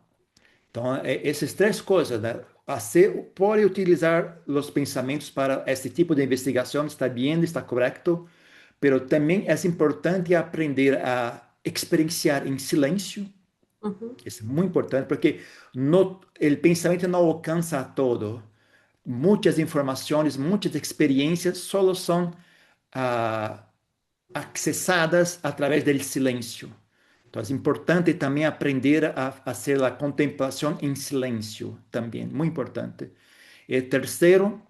Então, essas três coisas, né? Você pode utilizar os pensamentos para esse tipo de investigação, está bem, está correto, mas também é importante aprender a experienciar em silêncio. Ujú. Isso é muito importante, porque o pensamento não alcança a todo. Muitas informações, muitas experiências só são ah, acessadas através do silêncio. Então, é importante também aprender a fazer a contemplação em silêncio, também, muito importante. E terceiro,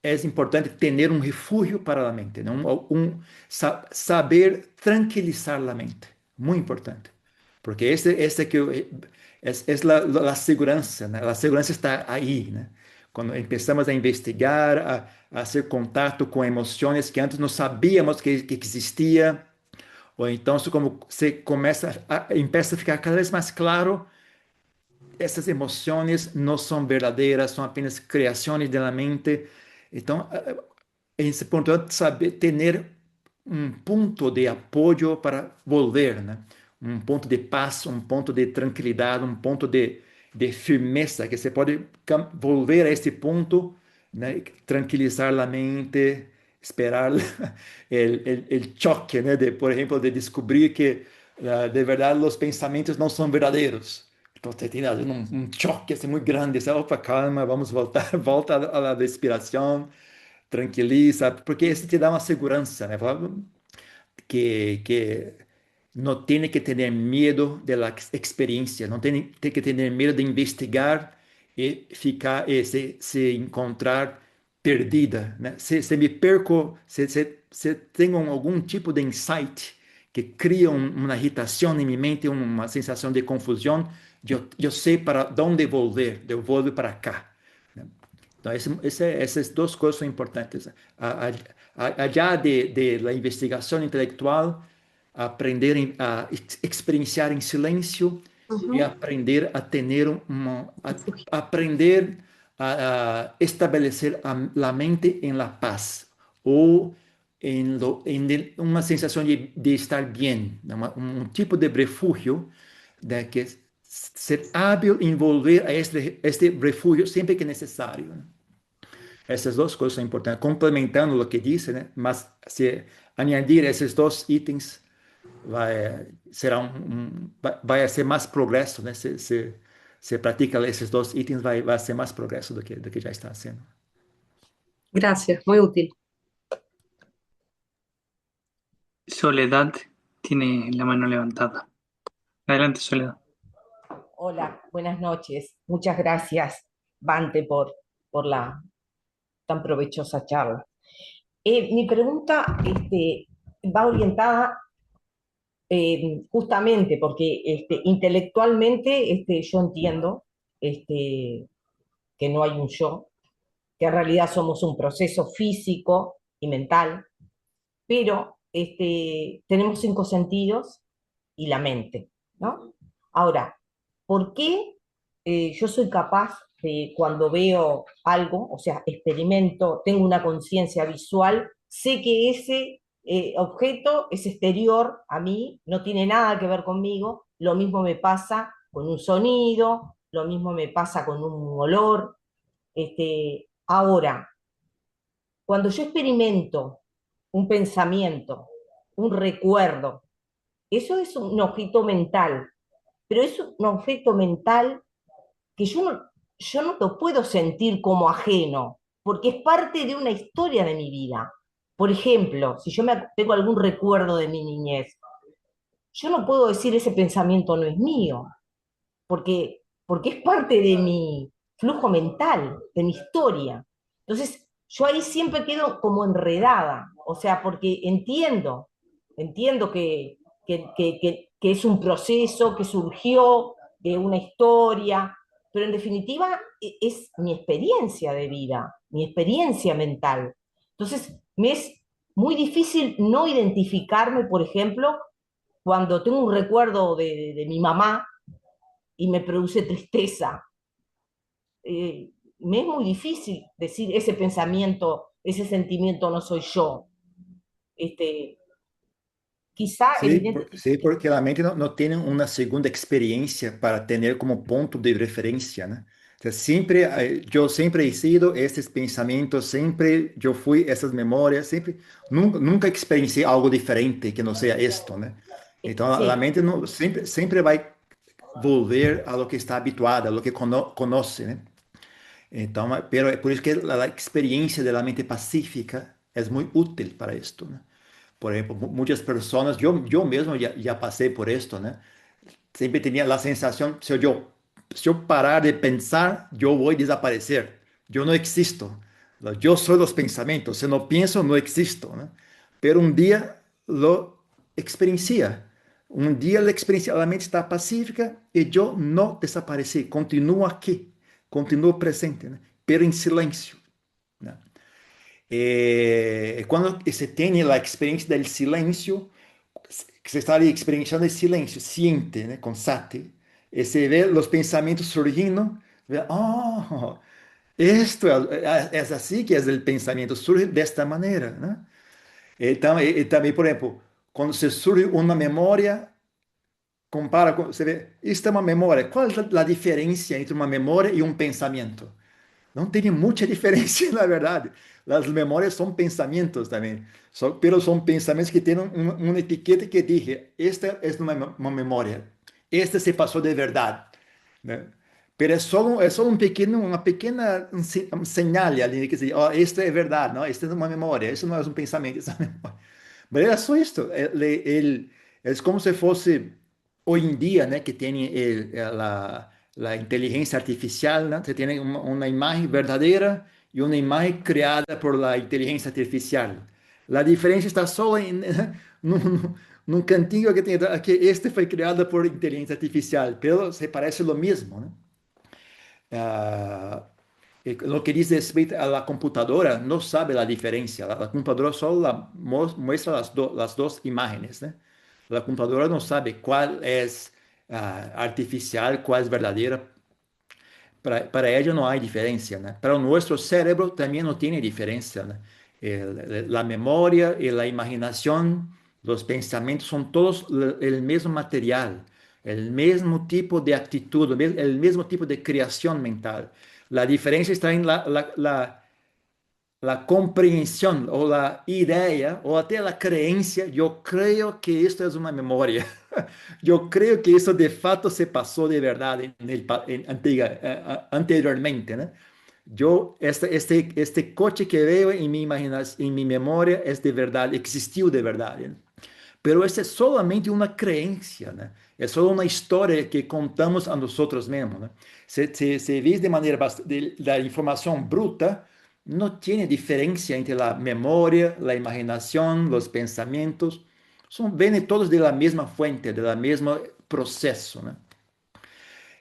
é importante ter um refúgio para a mente, né? Saber tranquilizar a mente, muito importante. Porque esse que é a segurança, né? A segurança está aí, né? Quando começamos a investigar, a fazer contato com emoções que antes não sabíamos que existia, ou então, como você empieza a ficar cada vez mais claro, essas emoções não são verdadeiras, são apenas criações da mente. Então, é importante saber ter um ponto de apoio para volver, né? Um ponto de paz, um ponto de tranquilidade, um ponto de firmeza, que você pode volver a esse ponto, né? Tranquilizar a mente, esperar el choque, né? Por exemplo, de descobrir que, de verdade, os pensamentos não são verdadeiros. Então, você tem um choque assim, muito grande. Você, opa, calma, vamos voltar, volta à respiração, tranquiliza, porque isso te dá uma segurança, né? Que não tem que ter medo da experiência, não tem que ter medo de investigar e ficar e se encontrar perdida, né? Se me perco, se tenho algum tipo de insight que cria uma irritação em minha mente, uma sensação de confusão, eu sei para onde volver, eu volto para cá, né? Então, essas duas coisas são importantes. Allá de la investigação intelectual, aprender experienciar em silêncio e Ujú. aprender a ter Refugio. aprender a estabelecer a mente em la paz ou em uma sensação de estar bem, né? Um tipo de refúgio de que ser hábil em envolver a este refúgio sempre que necessário, né? Essas duas coisas são importantes, complementando o que disse, né? Mas se añadir esses dois itens, vai ser mais progresso, né? Se pratica esses dois itens, vai ser mais progresso do que já está sendo. Gracias, muy útil. Soledad tiene la mano levantada. Adelante, Soledad. Hola, buenas noches. Muchas gracias, Bante, por la tan provechosa charla. Mi pregunta va orientada justamente porque intelectualmente yo entiendo que no hay un yo, que en realidad somos un proceso físico y mental, pero tenemos cinco sentidos y la mente, ¿no? Ahora, ¿por qué yo soy capaz de cuando veo algo, o sea, experimento, tengo una conciencia visual, sé que ese objeto es exterior a mí, no tiene nada que ver conmigo, lo mismo me pasa con un sonido, lo mismo me pasa con un olor. Ahora, cuando yo experimento un pensamiento, un recuerdo, eso es un objeto mental, pero es un objeto mental que yo yo no lo puedo sentir como ajeno, porque es parte de una historia de mi vida. Por ejemplo, si yo tengo algún recuerdo de mi niñez, yo no puedo decir ese pensamiento no es mío, porque es parte de mi flujo mental, de mi historia. Entonces, yo ahí siempre quedo como enredada, o sea, porque entiendo que es un proceso que surgió de una historia, pero en definitiva es mi experiencia de vida, mi experiencia mental. Entonces, me es muy difícil no identificarme, por ejemplo, cuando tengo un recuerdo de mi mamá y me produce tristeza. Me es muy difícil decir ese pensamiento, ese sentimiento no soy yo. Este, quizá, Sí, evidente, sí, porque la mente no tiene una segunda experiencia para tener como punto de referencia, ¿no? O sea, siempre, yo siempre he sido estos pensamientos, siempre yo fui esas memorias, siempre, nunca experiencié algo diferente que no sea esto, ¿no? Entonces, la sí, mente no, siempre va a volver a lo que está habituada, a lo que conoce, ¿no? Entonces, pero es por eso que la experiencia de la mente pacífica es muy útil para esto, ¿no? Por ejemplo, muchas personas, yo mismo ya pasé por esto, ¿no? Siempre tenía la sensación, si yo parar de pensar, yo voy a desaparecer. Yo no existo. Yo soy los pensamientos. Si no pienso, no existo, ¿no? Pero un día lo experiencia. Un día la experiencia, la mente está pacífica y yo no desaparecí. Continúo aquí, continúo presente, ¿no? Pero en silencio, ¿no? Quando se tem a experiência do silêncio, que você está ali experienciando el silêncio, siente, né, com sati, e você vê os pensamentos surgindo, vê, oh, esto é assim que é o pensamento, surge desta maneira, né? Então, e também, por exemplo, quando se surge uma memória, compara, você vê, isto é uma memória, qual é a diferença entre uma memória e um pensamento? Não tem muita diferença, na verdade. As memórias são pensamentos também, pero são pensamentos que têm uma etiqueta que diz, esta é uma memória, esta se passou de verdade, né? Pero é só uma pequena señal ali que diz, oh, esta é verdade, não, esta é uma memória, isso não é um pensamento, isso é uma memória. Mas era só isto, é como se fosse hoje em dia, né, que tem la inteligencia artificial, ¿no? Se tiene una imagen verdadera y una imagen creada por la inteligencia artificial. La diferencia está solo en un cantillo que tiene, que este fue creado por inteligencia artificial, pero se parece lo mismo, ¿no? Ah, lo que dice respecto a la computadora, no sabe la diferencia. La computadora solo muestra las dos imágenes, ¿no? La computadora no sabe cuál es artificial, cuál es verdadera. Para ella no hay diferencia, ¿no? Para nuestro cerebro también no tiene diferencia, ¿no? La memoria y la imaginación, los pensamientos son todos el mismo material, el mismo tipo de actitud, el mismo tipo de creación mental. La diferencia está en la comprensión o la idea o hasta la creencia, yo creo que esto es una memoria. Yo creo que eso de facto se pasó de verdad anteriormente, ¿no? Este coche que veo en mi imaginación, en mi memoria es de verdad, existió de verdad, ¿no? Pero esa es solamente una creencia, ¿no? Es solo una historia que contamos a nosotros mismos, ¿no? Se ve de manera la información bruta, no tiene diferencia entre la memoria, la imaginación, los pensamientos. Vienen todos de la misma fuente, del mismo proceso, ¿no?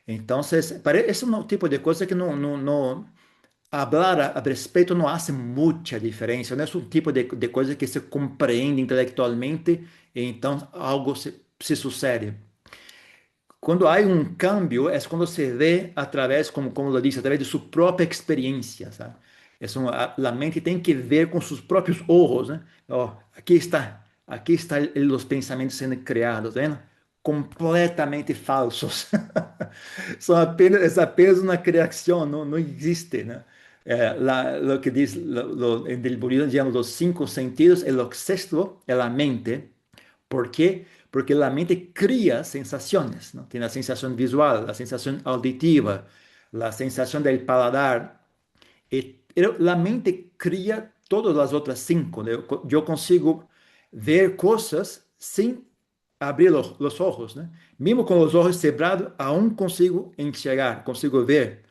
Entonces, para ese es un tipo de cosas que no hablar a respeito no hace mucha diferencia, no es un tipo de cosas que se comprende intelectualmente y entonces algo se sucede. Cuando hay un cambio es cuando se ve a través, como lo dice, a través de su propia experiencia, ¿sabe? La mente tiene que ver con sus propios ojos, ¿no? Oh, aquí están los pensamientos siendo creados, ¿ven? Completamente falsos. Es apenas una creación, no existe, ¿no? Lo que dice en el budismo llaman los cinco sentidos, el sexto es la mente. ¿Por qué? Porque la mente crea sensaciones, ¿no? Tiene la sensación visual, la sensación auditiva, la sensación del paladar. Pero la mente cría todas las otras cinco, ¿no? Yo consigo ver cosas sin abrir los ojos, ¿no? Mismo con los ojos cerrados, aún consigo enxergar, consigo ver.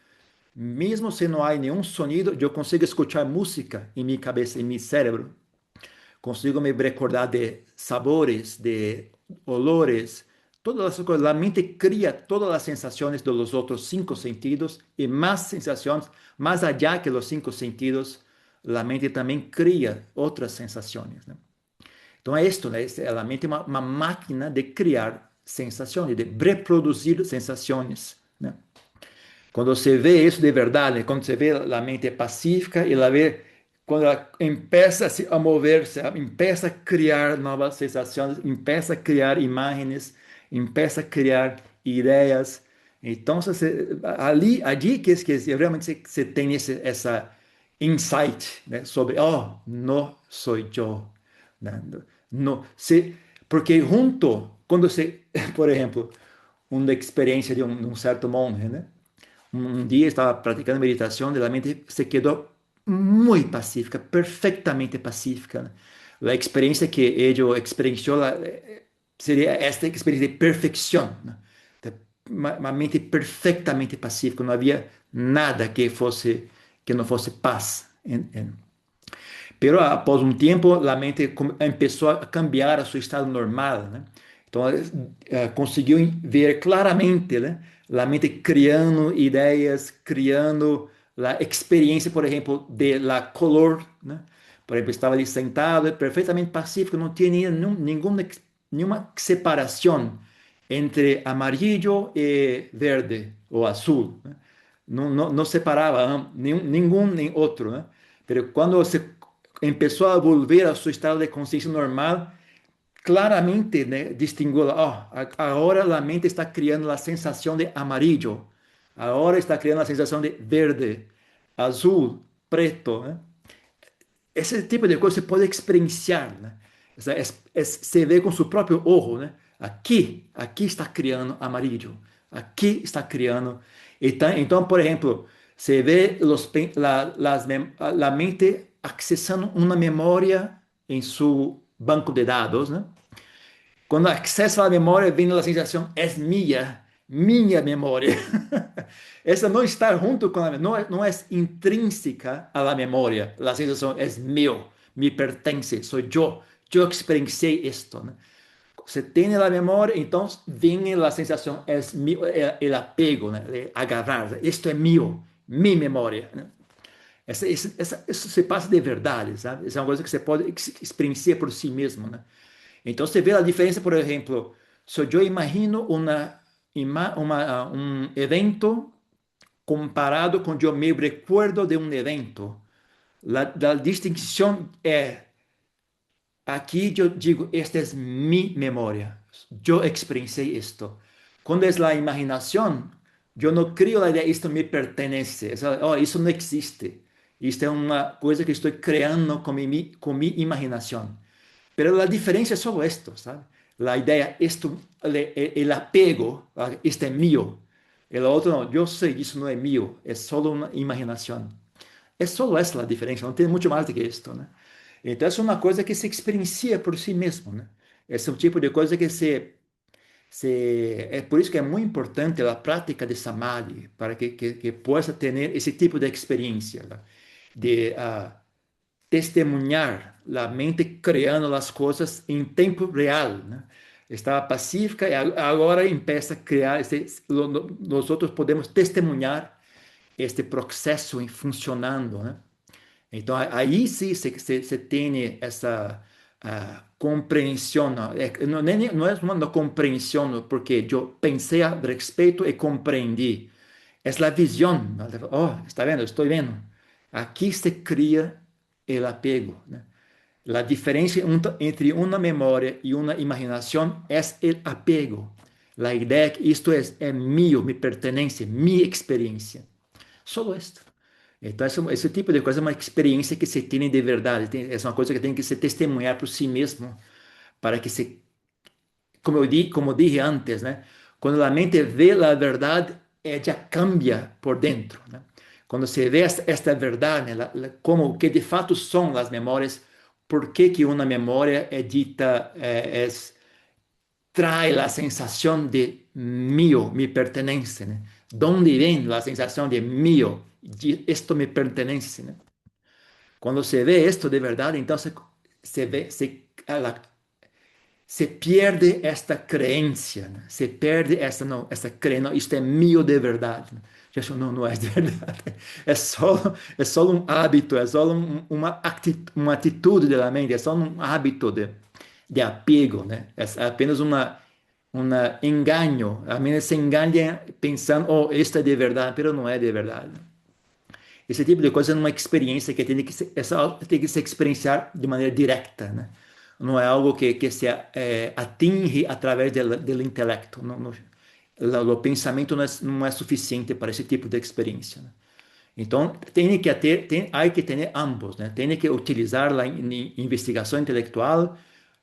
Mesmo se não há nenhum sonido, eu consigo escutar música em minha cabeça, em meu cérebro. Consigo me recordar de sabores, de olores, todas as coisas. A mente cria todas as sensações dos outros cinco sentidos e mais sensações, mais allá que os cinco sentidos, a mente também cria outras sensações, né? Então é isto, né? A mente é uma máquina de criar sensações, de reproduzir sensações, né? Quando você vê isso de verdade, quando você vê a mente pacífica e ela vê quando ela começa a mover-se, começa a criar novas sensações, começa a criar imagens, começa a criar ideias. Então, ali que realmente você tem essa insight, né, sobre, oh, não sou eu. Né? Não, porque junto, quando você, por exemplo, uma experiência de um certo monge, né? Um dia estava praticando meditação e a mente se quedou muito pacífica, perfeitamente pacífica, né? A experiência que ele experienciou seria esta experiência de perfeição, né? Uma mente perfeitamente pacífica, não havia nada que não fosse paz. Pero após um tempo, a mente começou a cambiar a seu estado normal, né? Então, conseguiu ver claramente, né? A mente criando ideias, criando a experiência, por exemplo, de la color, né? Por exemplo, estava ali sentado, perfeitamente pacífico, não tinha nenhuma separação entre amarillo e verde ou azul, né? Não separava nenhum nem outro, né? Pero quando você começou a volver ao seu estado de consciência normal, claramente, né, distinguiu, oh, agora a mente está criando a sensação de amarillo, agora está criando a sensação de verde, azul, preto, né? Esse tipo de coisa você pode experienciar, né? Você vê com seu próprio olho, né? Aqui está criando amarillo, aqui está criando. Então, por exemplo, você vê a mente acessando uma memória em seu banco de dados, né? Quando acessa a memória, vem a sensação, é minha memória. Essa não está junto com a memória, não é intrínseca à memória. A sensação é meu, me pertence, sou eu experienciei isto, né? Você tem a memória, então vem a sensação, é o apego, né? Agarrar, isto é meu, minha memória, né? Isso se passa de verdade, sabe? Essa é uma coisa que você pode experienciar por si mesmo, né? Então você vê a diferença, por exemplo, se eu imagino um evento comparado com eu me recuerdo de um evento, a distinção é, aqui eu digo, esta é minha memória, eu experienciei isto. Quando é a imaginação, eu não crio a ideia, isto me pertence, isso não existe. Isto é uma coisa que estou criando com minha imaginação. Pero a diferença é só isto, sabe? A ideia, o apego, isto é meu. E o outro não, eu sei, isso não é meu, é só uma imaginação. É só essa a diferença, não tem muito mais do que isto, né? Então, essa é uma coisa que se experiencia por si mesmo, né? Esse é um tipo de coisa que é por isso que é muito importante a prática de Samadhi, para que possa ter esse tipo de experiência, né? De testemunhar a mente criando as coisas em tempo real, né? Estava pacífica e agora começa a criar. Nós outros podemos testemunhar este processo funcionando, né? Então aí sim você tem essa compreensão. Não é uma compreensão porque eu pensei a respeito e compreendi. É a visão. Oh, está vendo? Estou vendo. Aqui se cria o apego, né? A diferença entre uma memória e uma imaginação é o apego. A ideia que isto é meu, me pertence, minha experiência. Só isto. Então, esse tipo de coisa é uma experiência que se tem de verdade. É uma coisa que tem que se testemunhar por si mesmo, para que se, como disse antes, né? Quando a mente vê a verdade, ella cambia por dentro, ¿no? Cuando se ve esta verdad, ¿no? Como que de fato son las memorias, por qué que una memoria edita trae la sensación de mío, mi pertenencia, ¿no? ¿Dónde viene la sensación de mío? Esto me pertenece, ¿no? Cuando se ve esto de verdad, entonces se ve, se pierde esta creencia, ¿no? Se pierde esta creencia, no, esto es mío de verdad, ¿no? Eso no es de verdad, es solo un hábito, es solo una actitud de la mente, es solo un hábito de apego, ¿no? Es apenas un engaño, a mí se engaña pensando, oh, esto es de verdad, pero no es de verdad, ¿no? Esse tipo de coisa é uma experiência que tem que se experienciar de maneira direta, né? Não é algo que se atinge através do intelecto. O pensamento não é suficiente para esse tipo de experiência, né? Então, há que ter ambos, né? Tem que utilizar a investigação intelectual,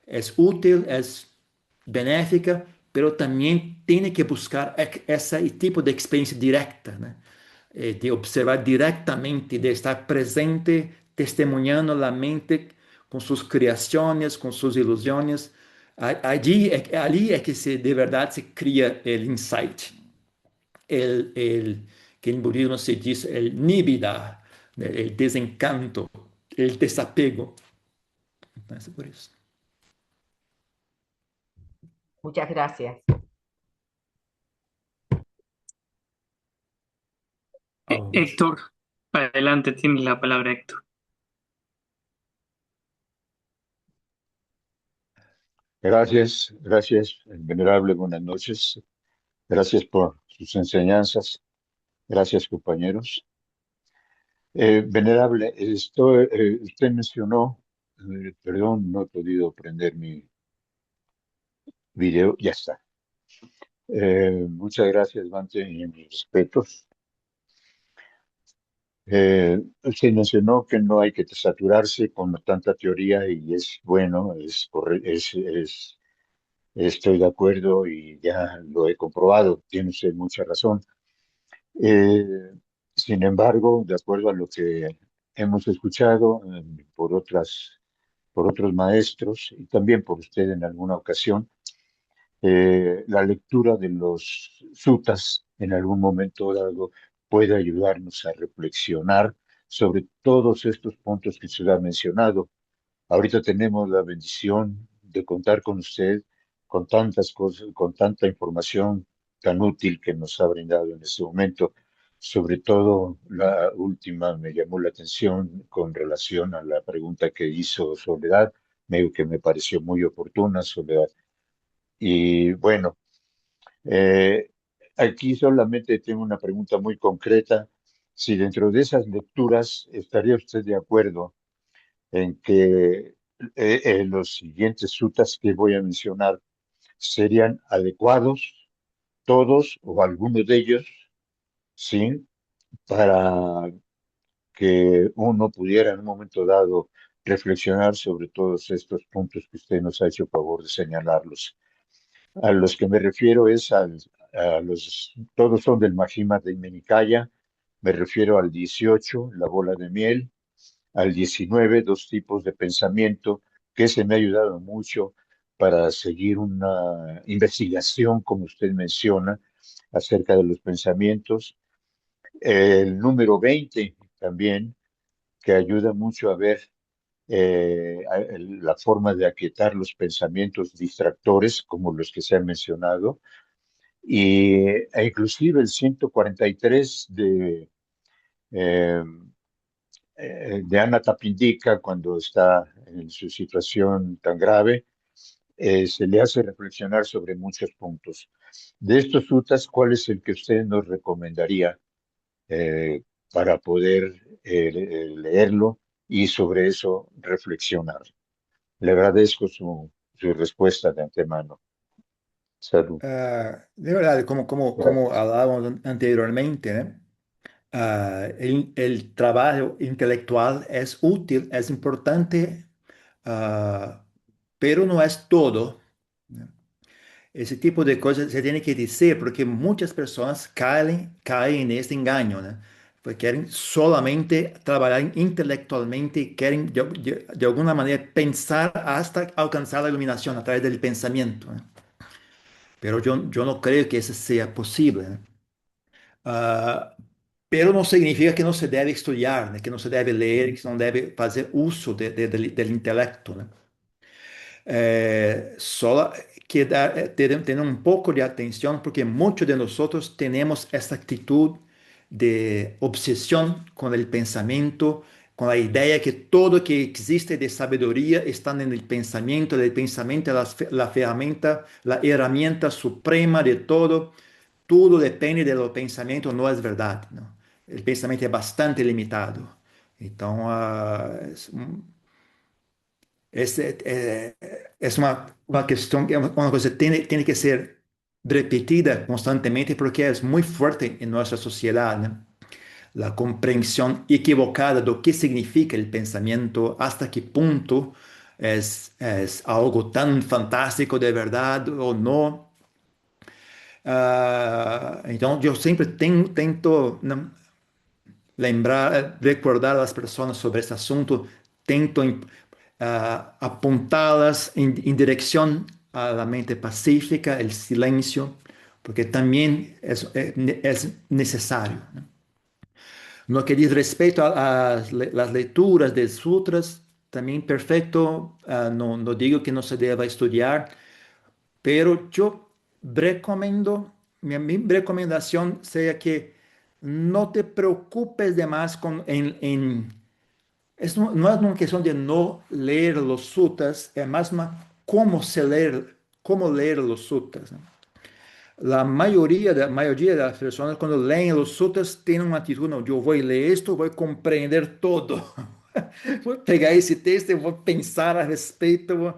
é útil, é benéfica, mas também tem que buscar esse tipo de experiência direta, né? De observar directamente, de estar presente, testemunhando la mente con sus creaciones, con sus ilusiones. Ali que de verdad se crea el insight, que en budismo se dice el nibbida, el desencanto, el desapego. Entonces, por eso. Muchas gracias. Héctor, adelante, tienes la palabra, Héctor. Gracias, gracias, venerable, buenas noches. Gracias por sus enseñanzas. Gracias, compañeros. Venerable, usted mencionó, perdón, no he podido prender mi video, ya está. Muchas gracias, Bante, y mis respetos. Usted mencionó que no hay que saturarse con tanta teoría y es bueno, estoy de acuerdo y ya lo he comprobado, tiene usted mucha razón. Sin embargo, de acuerdo a lo que hemos escuchado por otros maestros y también por usted en alguna ocasión, la lectura de los suttas en algún momento dado puede ayudarnos a reflexionar sobre todos estos puntos que usted ha mencionado. Ahorita tenemos la bendición de contar con usted, con tantas cosas, con tanta información tan útil que nos ha brindado en este momento. Sobre todo la última me llamó la atención con relación a la pregunta que hizo Soledad, que me pareció muy oportuna, Soledad. Y bueno, eh, aquí solamente tengo una pregunta muy concreta. Si dentro de esas lecturas estaría usted de acuerdo en que los siguientes suttas que voy a mencionar serían adecuados, todos o algunos de ellos, ¿sí? Para que uno pudiera en un momento dado reflexionar sobre todos estos puntos que usted nos ha hecho favor de señalarlos. A los que me refiero es todos son del Majjhima Nikaya, me refiero al 18, la bola de miel, al 19, dos tipos de pensamiento, que se me ha ayudado mucho para seguir una investigación, como usted menciona, acerca de los pensamientos. El número 20 también, que ayuda mucho a ver la forma de aquietar los pensamientos distractores, como los que se han mencionado, e inclusive el 143 de Anathapindika, cuando está en su situación tan grave, se le hace reflexionar sobre muchos puntos. De estos suttas, ¿cuál es el que usted nos recomendaría para poder leerlo y sobre eso reflexionar? Le agradezco su respuesta de antemano. Salud. De verdad, como hablábamos anteriormente, ¿no? El trabajo intelectual es útil, es importante, pero no es todo, ¿no? Ese tipo de cosas se tiene que decir porque muchas personas caen en este engaño, ¿no? Pues quieren solamente trabajar intelectualmente, quieren de alguna manera pensar hasta alcanzar la iluminación a través del pensamiento, ¿no? Pero yo no creo que eso sea posible, ¿no? Ah, pero no significa que no se debe estudiar, ¿no? Que no se debe leer, que se no debe hacer uso del intelecto, ¿no? Solo que tener un poco de atención porque muchos de nosotros tenemos esta actitud de obsesión con el pensamiento, con la idea que todo que existe de sabiduría está en el pensamiento es la herramienta suprema de todo, todo depende de los pensamientos, no es verdad, ¿no? El pensamiento es bastante limitado. Entonces, es una cuestión, una cosa que tiene que ser repetida constantemente porque es muy fuerte en nuestra sociedad, ¿no? La comprensión equivocada de lo que significa el pensamiento, hasta qué punto es algo tan fantástico de verdad o no. Entonces yo siempre tento, ¿no? Lembrar, recordar a las personas sobre este asunto, tento apuntadas en dirección a la mente pacífica, el silencio, porque también es necesario, ¿no? Lo que dice respecto a las lecturas de sutras, también perfecto, no digo que no se deba estudiar, pero yo recomiendo, mi recomendación sea que no te preocupes de más no es una cuestión de no leer los sutras, es más cómo leer los sutras, ¿no? La mayoría de las personas cuando leen los sutras tienen una actitud, no, yo voy a leer esto, voy a comprender todo. Voy a pegar ese texto, voy a pensar al respecto, voy a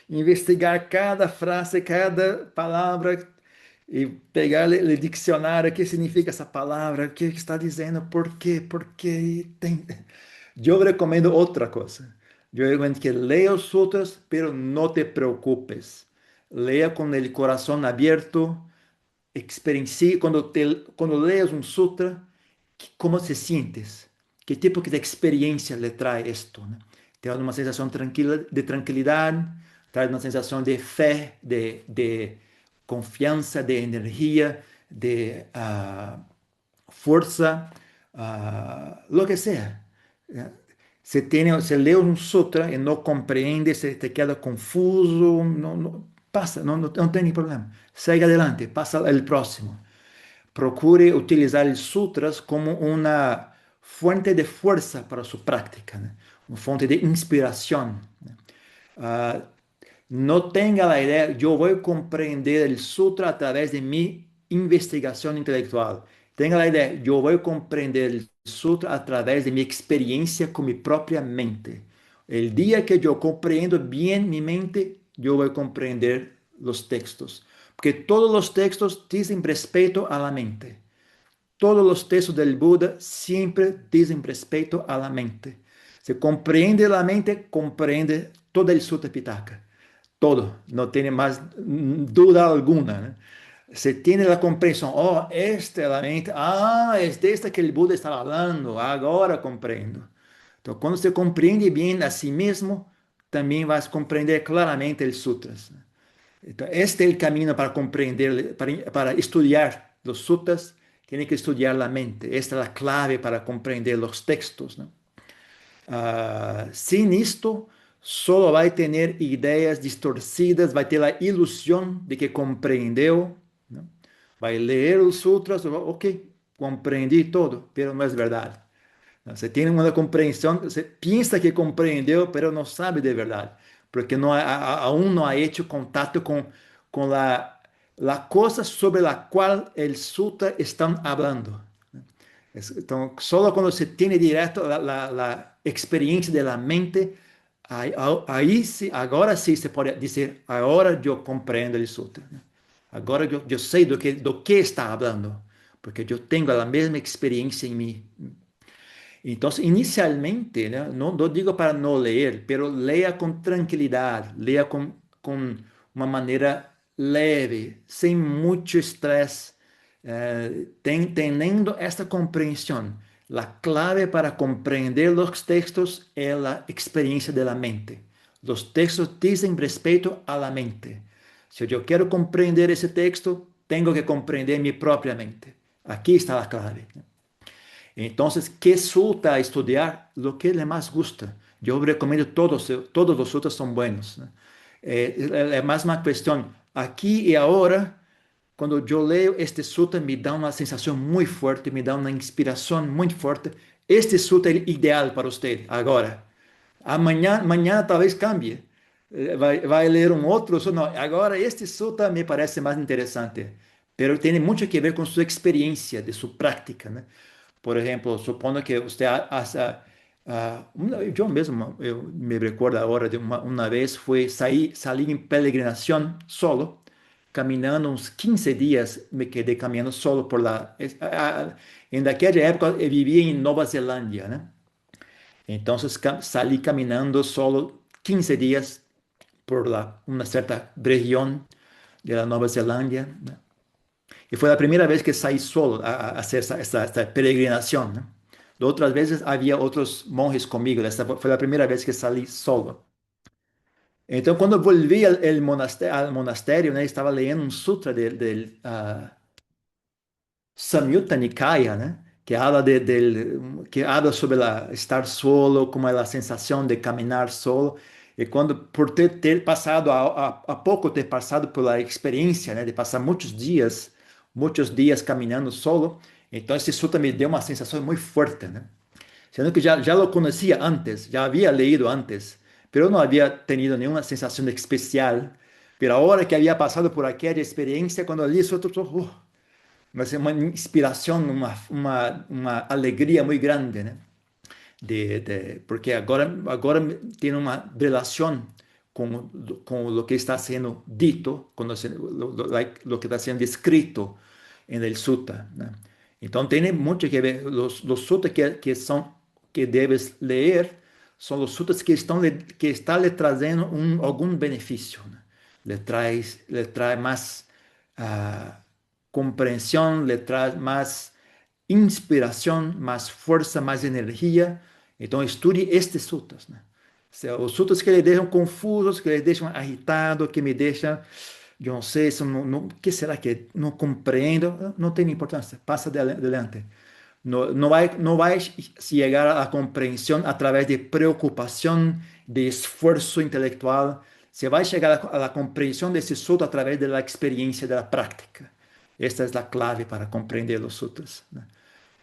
investigar cada frase, cada palabra y pegar el diccionario, qué significa esa palabra, qué está diciendo, por qué. Yo recomiendo otra cosa. Yo recomiendo que leas sutras, pero no te preocupes. Lea con el corazón abierto, experiencia, cuando leas un sutra, ¿cómo te sientes? ¿Qué tipo de experiencia le trae esto, ¿no? Te da una sensación de tranquilidad, trae una sensación de fe, de confianza, de energía, de fuerza, lo que sea. Se lee un sutra y no comprende, se te queda confuso, no pasa, no tiene problema. Sigue adelante, pasa al próximo. Procure utilizar el sutras como una fuente de fuerza para su práctica, ¿no? Una fuente de inspiración, ¿no? Ah, no tenga la idea, yo voy a comprender el sutra a través de mi investigación intelectual. Tenga la idea, yo voy a comprender el sutra a través de mi experiencia con mi propia mente. El día que yo comprendo bien mi mente, yo voy a comprender los textos. Porque todos los textos dicen respeto a la mente. Todos los textos del Buda siempre dicen respeto a la mente. Se comprende la mente, comprende todo el Sutta Pitaka. Todo, no tiene más duda alguna, ¿no? Se tiene la comprensión, oh, esta es la mente, es de esta que el Buda estaba hablando, ahora comprendo. Entonces, cuando se comprende bien a sí mismo, también vas a comprender claramente el sutras, ¿no? Entonces, este es el camino para comprender, para estudiar los sutras, tiene que estudiar la mente. Esta es la clave para comprender los textos, ¿no? Sin esto, solo va a tener ideas distorcidas, va a tener la ilusión de que comprendió, ¿no? Va a leer los sutras, ok, comprendí todo, pero no es verdad. Se tiene una comprensión, se piensa que comprendió, pero no sabe de verdad, porque aún no ha hecho contacto con la cosa sobre la cual el sutra está hablando. Entonces, solo cuando se tiene directo la experiencia de la mente, ahí sí, ahora sí se puede decir, ahora yo comprendo el sutra, ¿no? Ahora yo sé do que está hablando, porque yo tengo la misma experiencia en mí. Entonces, inicialmente, no digo para no leer, pero lea con tranquilidad, lea con una manera leve, sin mucho estrés, teniendo esta comprensión. La clave para comprender los textos es la experiencia de la mente. Los textos dicen respecto a la mente. Si yo quiero comprender ese texto, tengo que comprender mi propia mente. Aquí está la clave. Entonces, ¿qué sutta estudiar? Lo que le más gusta. Yo recomiendo todos los sutras son buenos, ¿no? Es más una cuestión, aquí y ahora, cuando yo leo este sutta, me da una sensación muy fuerte, me da una inspiración muy fuerte. Este sutta es ideal para usted ahora. Mañana tal vez cambie. Va a leer un otro. No, ahora este sutta me parece más interesante, pero tiene mucho que ver con su experiencia, de su práctica, ¿no? Por ejemplo, supongo que usted hace, yo mismo me recuerdo ahora de una vez salí en peregrinación solo, caminando uns 15 días, me quedé caminando solo en aquella época vivía en Nueva Zelanda, ¿no? Entonces salí caminando solo 15 días por una cierta región de la Nueva Zelanda, ¿no? Y fue la primera vez que salí solo a hacer esta peregrinación, ¿no? De otras veces había otros monjes conmigo, esta fue la primera vez que salí solo. Entonces, cuando volví al monasterio, ¿no? Estaba leyendo un sutra del Samyutta Nikaya, ¿no? Que habla sobre estar solo, como es la sensación de caminar solo. Y cuando, por ter pasado, a poco ter pasado por la experiencia, ¿no? De pasar muchos días caminando solo, entonces ese sutra me dio una sensación muy fuerte, ¿no? Siendo que ya lo conocía antes, ya había leído antes, pero no había tenido ninguna sensación especial. Pero ahora que había pasado por aquella experiencia, cuando leí eso, uma inspiração, uma alegria muito grande, né? Porque agora tem uma relação com o que está sendo dito, com o que está sendo descrito en el sutta, né? Então tem muito que ver, os suttas que debes ler são os suttas que estão lhe trazendo algum benefício, né? Le trae mais comprensión, le trae más inspiración, más fuerza, más energía. Entonces estudie estes sutras, ¿no? O sea, os sutras que le dejan confusos, que le dejan agitados, que me dejan, yo no sé, eso ¿qué será que no comprendo? No tiene importancia, pasa adelante. No vais a llegar a la comprensión a través de preocupación, de esfuerzo intelectual. Se va a llegar a la comprensión de ese sutra a través de la experiencia, de la práctica. Esta es la clave para comprender los sutras, ¿no?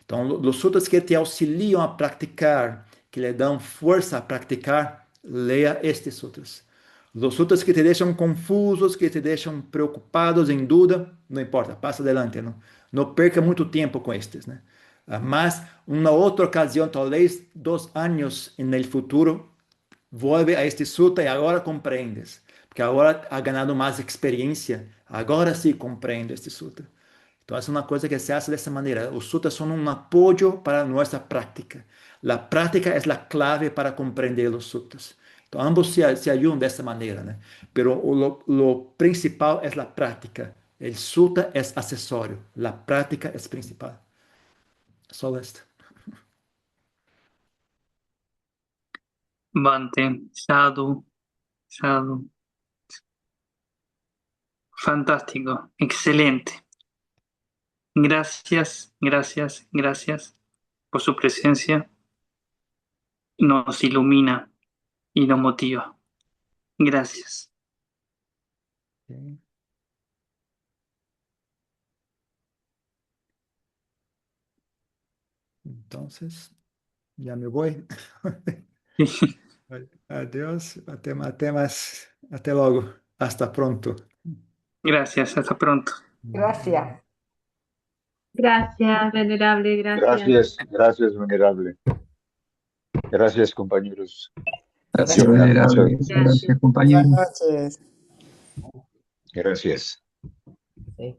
Entonces, los sutras que te auxilian a practicar, que le dan fuerza a practicar, lea estos sutras. Los sutras que te dejan confusos, que te dejan preocupados, en duda, no importa, pasa adelante, ¿no? No perca mucho tiempo con estos, ¿no? Más una otra ocasión, tal vez 2 años en el futuro, vuelve a este sutra y ahora comprendes, porque ahora ha ganado más experiencia, ahora sí comprende este sutra. Entonces es una cosa que se hace de esa manera. Los sutras son un apoyo para nuestra práctica. La práctica es la clave para comprender los sutras. Entonces ambos se ayudan de esa manera, ¿no? Pero lo principal es la práctica. El sutra es accesorio, la práctica es principal. Solo esto. Bante, Sadhu, Sadhu. Fantástico, excelente. Gracias, gracias, gracias por su presencia. Nos ilumina y nos motiva. Gracias. Okay. Entonces, ya me voy. Adiós, até logo, hasta pronto. Gracias, hasta pronto. Gracias. Gracias, venerable, Gracias, gracias, venerable. Gracias, compañeros. Gracias, Johan, venerable. muchas Gracias, compañero. Buenas noches. gracias. Sí.